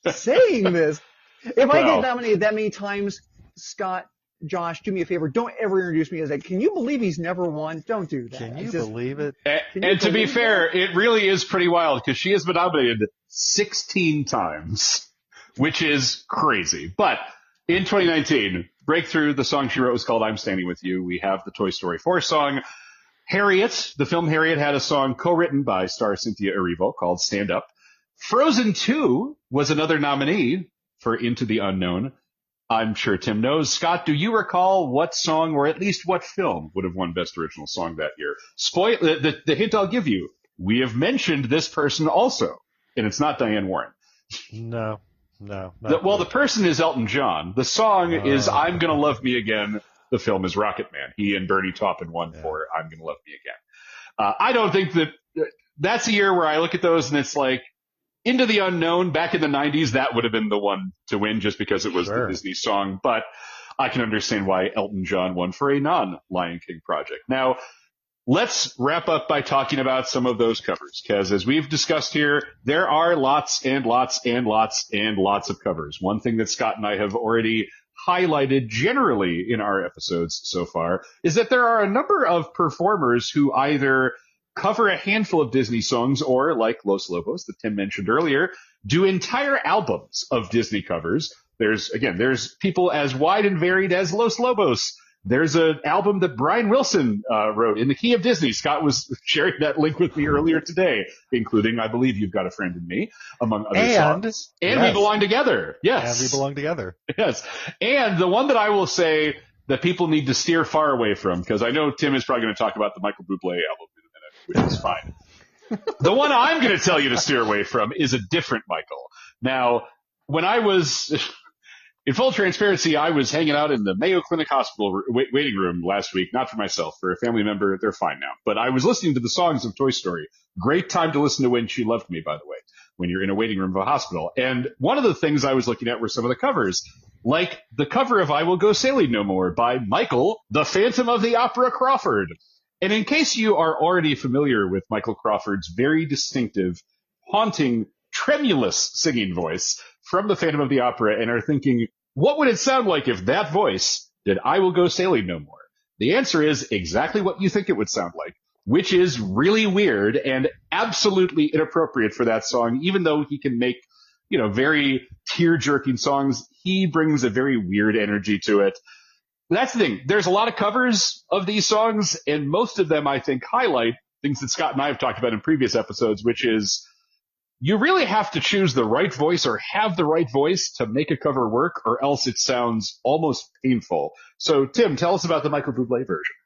saying this? If I get nominated that many times, Scott, Josh, do me a favor. Don't ever introduce me as like, can you believe he's never won? Don't do that. Can you believe it? And to be fair, it really is pretty wild, because she has been nominated 16 times, which is crazy. But in 2019, Breakthrough, the song she wrote was called I'm Standing With You. We have the Toy Story 4 song. Harriet, the film Harriet, had a song co-written by star Cynthia Erivo called Stand Up. Frozen 2 was another nominee for Into the Unknown. I'm sure Tim knows. Scott, do you recall what song, or at least what film, would have won Best Original Song that year? The hint I'll give you, we have mentioned this person also, and it's not Diane Warren. No. The person is Elton John. The song is I'm Gonna Love Me Again. The film is Rocket Man. He and Bernie Taupin won for I'm Gonna Love Me Again. I don't think that's a year where I look at those and it's like, Into the Unknown, back in the 90s, that would have been the one to win just because it was the Disney song. But I can understand why Elton John won for a non-Lion King project. Now, let's wrap up by talking about some of those covers, because as we've discussed here, there are lots and lots and lots and lots of covers. One thing that Scott and I have already highlighted generally in our episodes so far is that there are a number of performers who either cover a handful of Disney songs or, like Los Lobos that Tim mentioned earlier, do entire albums of Disney covers. There's people as wide and varied as Los Lobos. There's an album that Brian Wilson wrote in the key of Disney. Scott was sharing that link with me earlier today, including, I believe, You've Got a Friend in Me, among other songs. And We Belong Together. Yes. And We Belong Together. Yes. And the one that I will say that people need to steer far away from, because I know Tim is probably going to talk about the Michael Buble album in a minute, which is fine. The one I'm going to tell you to steer away from is a different Michael. Now, when I was... In full transparency, I was hanging out in the Mayo Clinic Hospital waiting room last week, not for myself, for a family member. They're fine now. But I was listening to the songs of Toy Story. Great time to listen to When She Loved Me, by the way, when you're in a waiting room of a hospital. And one of the things I was looking at were some of the covers, like the cover of I Will Go Sailing No More by Michael, the Phantom of the Opera Crawford. And in case you are already familiar with Michael Crawford's very distinctive, haunting, tremulous singing voice from the Phantom of the Opera and are thinking, what would it sound like if that voice did I Will Go Sailing No More? The answer is exactly what you think it would sound like, which is really weird and absolutely inappropriate for that song. Even though he can make, very tear-jerking songs, he brings a very weird energy to it. That's the thing. There's a lot of covers of these songs, and most of them, I think, highlight things that Scott and I have talked about in previous episodes, which is you really have to choose the right voice or have the right voice to make a cover work, or else it sounds almost painful. So, Tim, tell us about the Michael Bublé version.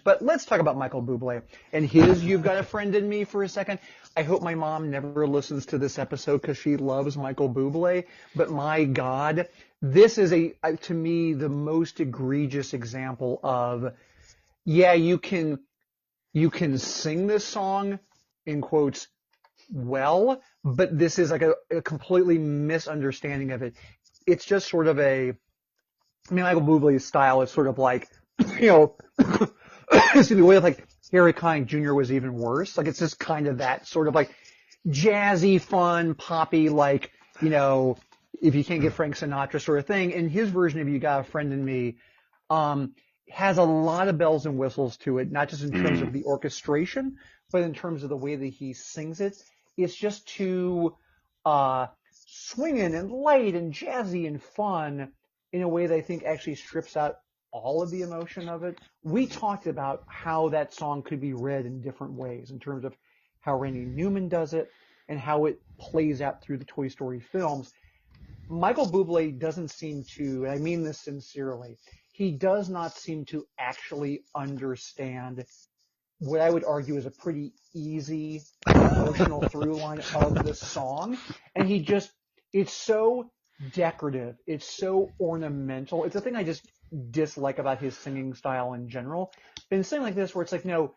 But let's talk about Michael Bublé and his You've Got a Friend in Me for a second. I hope my mom never listens to this episode because she loves Michael Bublé. But my God, this is to me, the most egregious example of, you can sing this song, in quotes, well, but this is like a completely misunderstanding of it. It's just sort of Michael Bublé's style is sort of like, excuse me, way of like Harry Connick Jr. was even worse. Like it's just kind of that sort of like jazzy, fun, poppy, like, if you can't get Frank Sinatra sort of thing. And his version of You Got a Friend in Me, has a lot of bells and whistles to it, not just in terms of the orchestration, but in terms of the way that he sings it. It's just too swinging and light and jazzy and fun in a way that I think actually strips out all of the emotion of it. We talked about how that song could be read in different ways in terms of how Randy Newman does it and how it plays out through the Toy Story films. Michael Bublé doesn't seem to, and I mean this sincerely, he does not seem to actually understand what I would argue is a pretty easy emotional through line of the song. And it's so decorative. It's so ornamental. It's a thing I just dislike about his singing style in general. But in something like this where it's like, no,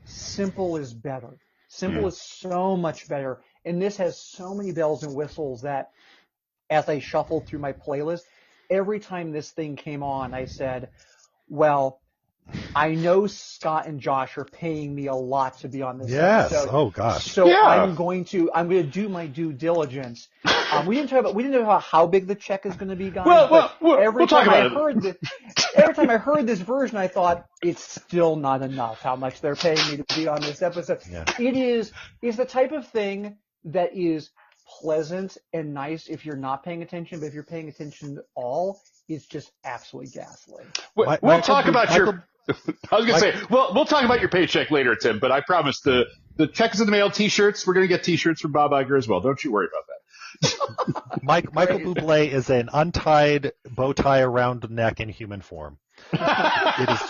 simple is better. Simple is so much better. And this has so many bells and whistles that as I shuffled through my playlist, every time this thing came on, I said, well, I know Scott and Josh are paying me a lot to be on this episode. Oh gosh. So I'm going to do my due diligence. We didn't know about how big the check is going to be, guys. Every time I heard this version, I thought it's still not enough how much they're paying me to be on this episode. Yeah. It's the type of thing that is pleasant and nice if you're not paying attention, but if you're paying attention at all, it's just absolutely ghastly. We'll talk about your. I was going to say, we'll talk about your paycheck later, Tim, but I promise the check is in the mail. T-shirts, we're going to get T-shirts from Bob Iger as well. Don't you worry about that. Michael Bublé is an untied bow tie around the neck in human form. It is.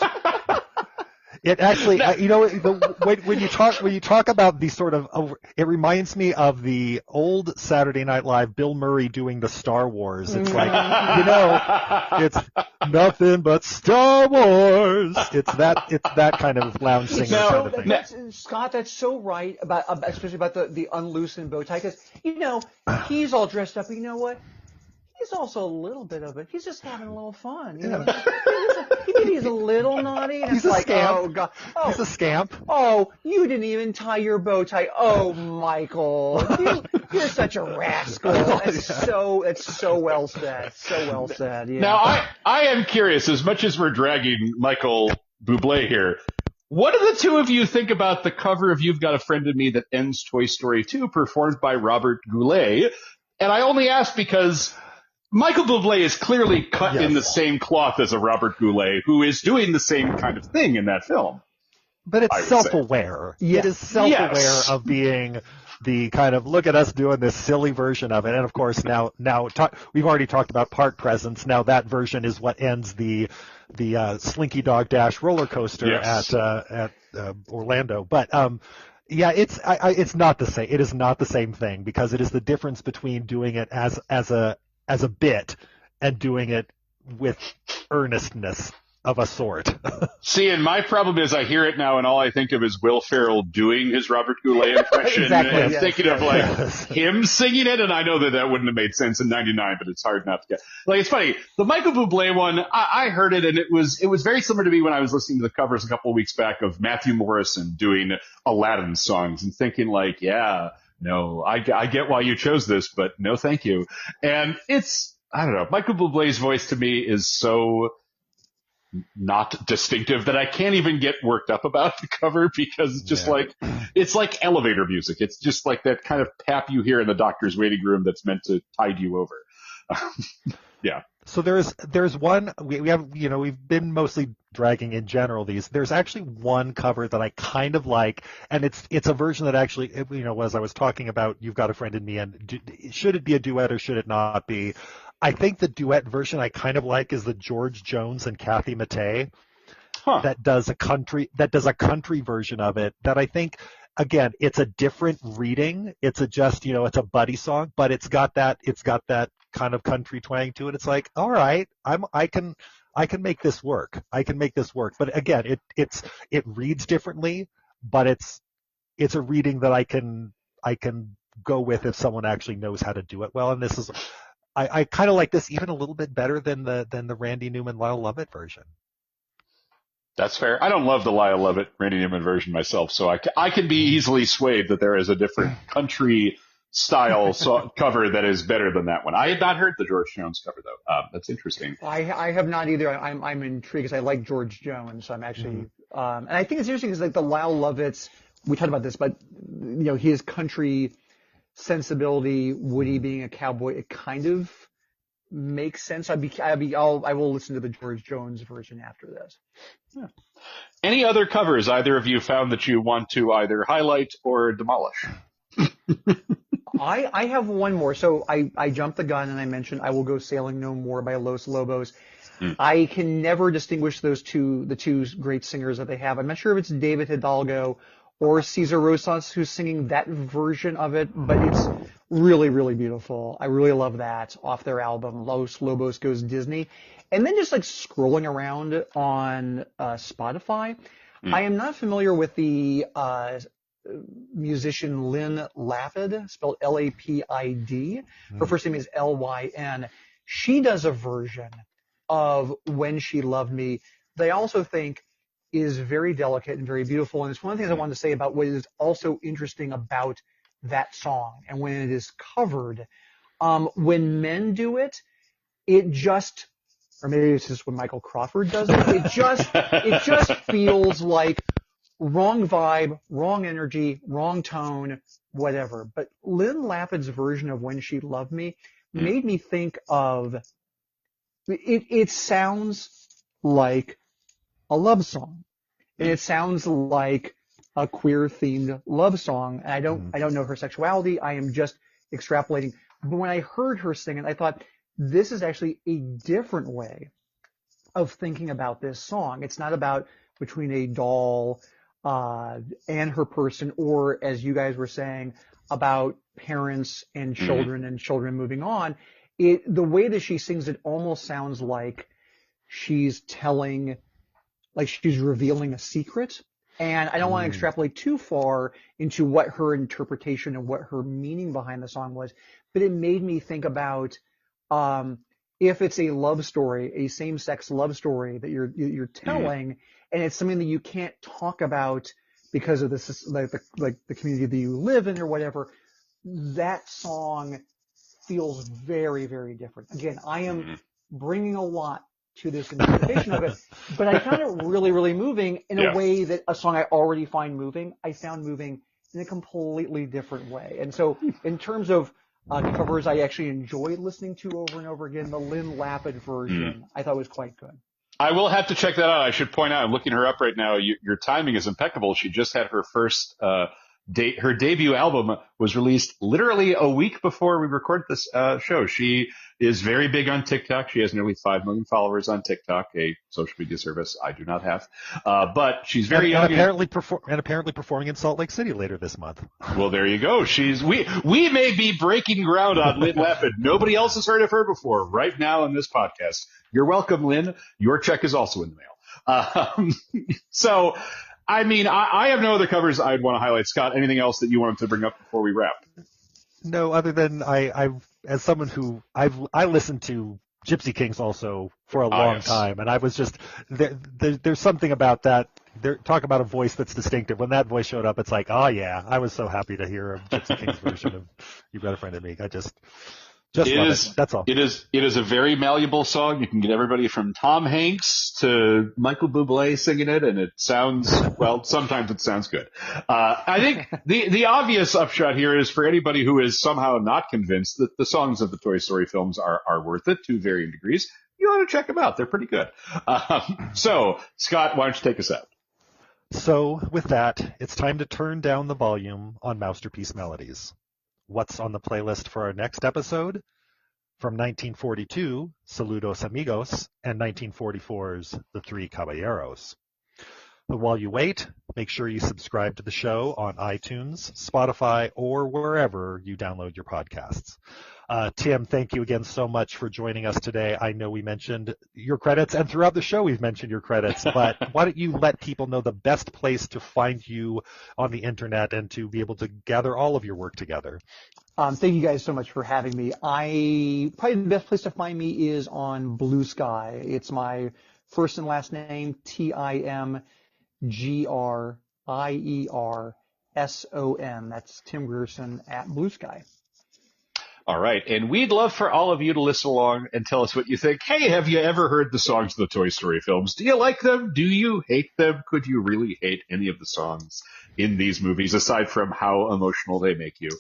It actually, when you talk about these sort of, it reminds me of the old Saturday Night Live Bill Murray doing the Star Wars. It's like, it's nothing but Star Wars. It's that kind of lounge singer kind of thing. Scott, that's so right especially about the unloosened bow tie, because he's all dressed up. But you know what? He's also a little bit of it. He's just having a little fun. He's a little naughty. And He's it's a like, scamp. oh God, He's a scamp. oh, you didn't even tie your bow tie. Oh, Michael, you're such a rascal. It's so well said. So well said. Yeah. Now, I am curious, as much as we're dragging Michael Buble here, what do the two of you think about the cover of You've Got a Friend in Me That Ends Toy Story 2, performed by Robert Goulet? And I only ask because Michael Bublé is clearly cut in the same cloth as a Robert Goulet, who is doing the same kind of thing in that film. But it's self-aware. Yeah. It is self-aware of being the kind of, look at us doing this silly version of it. And of course, now we've already talked about Park Presence. Now that version is what ends the Slinky Dog Dash roller coaster at Orlando. But yeah, it's not the same. It is not the same thing, because it is the difference between doing it as a bit and doing it with earnestness of a sort. See, and my problem is I hear it now and all I think of is Will Ferrell doing his Robert Goulet impression. Exactly, and yes. thinking of him singing it, and I know that wouldn't have made sense in '99, but it's hard not to get. Like, it's funny, the Michael Bublé one, I heard it, and it was very similar to me when I was listening to the covers a couple of weeks back of Matthew Morrison doing Aladdin songs, and thinking like, yeah, no, I get why you chose this, but no thank you. And I don't know, Michael Bublé's voice to me is so not distinctive that I can't even get worked up about the cover, because it's just it's like elevator music. It's just like that kind of pap you hear in the doctor's waiting room that's meant to tide you over. Yeah. So there's one, we have, we've been mostly dragging in general these. There's actually one cover that I kind of like, and it's a version that actually, as I was talking about You've Got a Friend in Me, and should it be a duet or should it not be? I think the duet version I kind of like is the George Jones and Kathy Mattea that does a country version of it, that I think, again, it's a different reading. It's it's a buddy song, but it's got that kind of country twang to it. It's like, all right, I can make this work. But again, it reads differently, but it's a reading that I can go with if someone actually knows how to do it well. And this is, I kind of like this even a little bit better than the Randy Newman Lyle Lovett version. That's fair. I don't love the Lyle Lovett Randy Newman version myself, so I can be easily swayed that there is a different country style cover that is better than that one. I had not heard the George Jones cover though. That's interesting. I have not either. I'm intrigued because I like George Jones, so I'm actually and I think it's interesting because like the Lyle Lovett's, we talked about this, but his country sensibility, Woody being a cowboy, it kind of makes sense. I will listen to the George Jones version after this. Yeah. Any other covers either of you found that you want to either highlight or demolish? I have one more. So I jumped the gun and I mentioned I Will Go Sailing No More by Los Lobos. I can never distinguish the two great singers that they have. I'm not sure if it's David Hidalgo or Cesar Rosas who's singing that version of it, but it's really, really beautiful. I really love that off their album, Los Lobos Goes Disney. And then just like scrolling around on Spotify, I am not familiar with the musician Lynn Lapid, spelled Lapid. Her first name is Lyn. She does a version of When She Loved Me that I also think is very delicate and very beautiful. And it's one of the things I wanted to say about what is also interesting about that song. And when it is covered, when men do it, it just, or maybe it's just when Michael Crawford does it, it just feels like wrong vibe, wrong energy, wrong tone, whatever. But Lynn Lapid's version of When She Loved Me made me think of, it sounds like a love song. And it sounds like a queer-themed love song. And I don't know her sexuality. I am just extrapolating. But when I heard her sing it, I thought, this is actually a different way of thinking about this song. It's not about between a doll and her person, or as you guys were saying, about parents and children moving on. The way that she sings it almost sounds like she's revealing a secret. And I don't want to extrapolate too far into what her interpretation and what her meaning behind the song was, but it made me think about if it's a love story, a same-sex love story that you're telling, and it's something that you can't talk about because of this, like the community that you live in or whatever, that song feels very, very different. Again, I am bringing a lot to this interpretation of it, but I found it really, really moving in a way that a song I already find moving, I found moving in a completely different way. And so in terms of covers I actually enjoyed listening to over and over again, the Lynn Lapid version I thought was quite good. I will have to check that out. I should point out, I'm looking her up right now. Your timing is impeccable. She just had her first her debut album was released literally a week before we recorded this show. She is very big on TikTok. She has nearly 5 million followers on TikTok, a social media service I do not have. But she's very young. And apparently performing in Salt Lake City later this month. Well, there you go. We may be breaking ground on Lynn Lapid. Nobody else has heard of her before right now on this podcast. You're welcome, Lynn. Your check is also in the mail. So, I mean, I have no other covers I'd want to highlight. Scott, anything else that you wanted to bring up before we wrap? No, other than I as someone who I listened to Gypsy Kings also for a long time, and I was just there's something about that. Talk about a voice that's distinctive. When that voice showed up, it's like, oh yeah, I was so happy to hear a Gypsy Kings version of "You've Got a Friend in Me." I just love it. That's all. It is a very malleable song. You can get everybody from Tom Hanks to Michael Buble singing it, and it sounds, well, sometimes it sounds good. I think the obvious upshot here is for anybody who is somehow not convinced that the songs of the Toy Story films are worth it to varying degrees, you ought to check them out. They're pretty good. So, Scott, why don't you take us out? So, with that, it's time to turn down the volume on Mousterpiece Melodies. What's on the playlist for our next episode? From 1942, Saludos Amigos, and 1944's The Three Caballeros. But while you wait, make sure you subscribe to the show on iTunes, Spotify, or wherever you download your podcasts. Tim, thank you again so much for joining us today. I know we mentioned your credits, and throughout the show we've mentioned your credits, but why don't you let people know the best place to find you on the internet and to be able to gather all of your work together? Thank you guys so much for having me. Probably the best place to find me is on Blue Sky. It's my first and last name, TimGrierson. That's Tim Grierson at Blue Sky. All right. And we'd love for all of you to listen along and tell us what you think. Hey, have you ever heard the songs of the Toy Story films? Do you like them? Do you hate them? Could you really hate any of the songs in these movies, aside from how emotional they make you?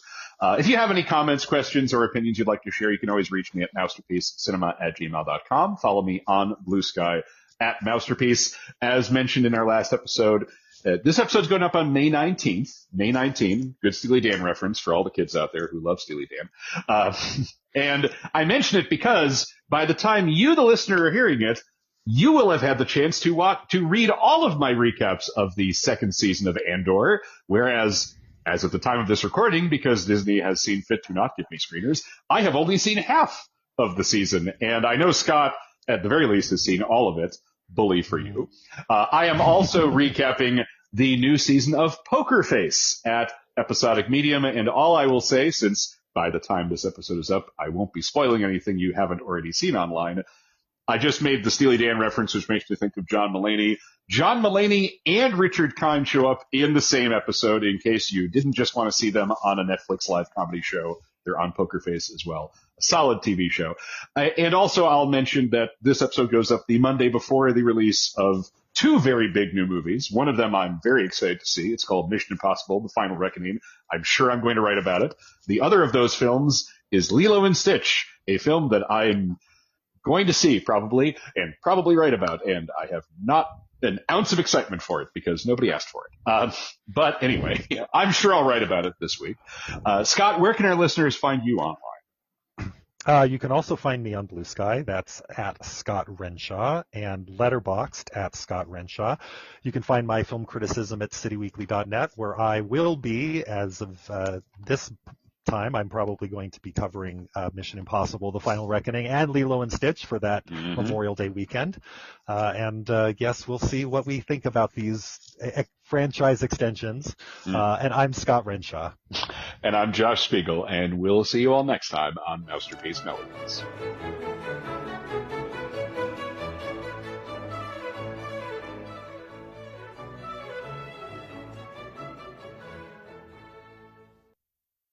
If you have any comments, questions, or opinions you'd like to share, you can always reach me at mousterpiececinema@gmail.com. Follow me on Blue Sky at Mousterpiece. As mentioned in our last episode, this episode's going up on May 19th. May 19th, good Steely Dan reference for all the kids out there who love Steely Dan. And I mention it because by the time you, the listener, are hearing it, you will have had the chance to read all of my recaps of the second season of Andor, whereas as of the time of this recording, because Disney has seen fit to not give me screeners, I have only seen half of the season. And I know Scott, at the very least, has seen all of it. Bully for you. I am also recapping the new season of Poker Face at Episodic Medium. And all I will say, since by the time this episode is up, I won't be spoiling anything you haven't already seen online, I just made the Steely Dan reference, which makes me think of John Mulaney. John Mulaney and Richard Kind show up in the same episode in case you didn't just want to see them on a Netflix live comedy show. They're on Poker Face as well. A solid TV show. And also I'll mention that this episode goes up the Monday before the release of two very big new movies. One of them I'm very excited to see. It's called Mission Impossible: The Final Reckoning. I'm sure I'm going to write about it. The other of those films is Lilo and Stitch, a film that I'm going to see probably write about. And I have not an ounce of excitement for it because nobody asked for it. But anyway, I'm sure I'll write about it this week. Scott, where can our listeners find you online? You can also find me on Blue Sky. That's at Scott Renshaw, and Letterboxd at Scott Renshaw. You can find my film criticism at cityweekly.net, where I will be, as of this time, I'm probably going to be covering Mission Impossible: The Final Reckoning and Lilo and Stitch for that Memorial Day weekend. And yes, we'll see what we think about these franchise extensions. And I'm Scott Renshaw. And I'm Josh Spiegel, and we'll see you all next time on Mousterpiece Melodies.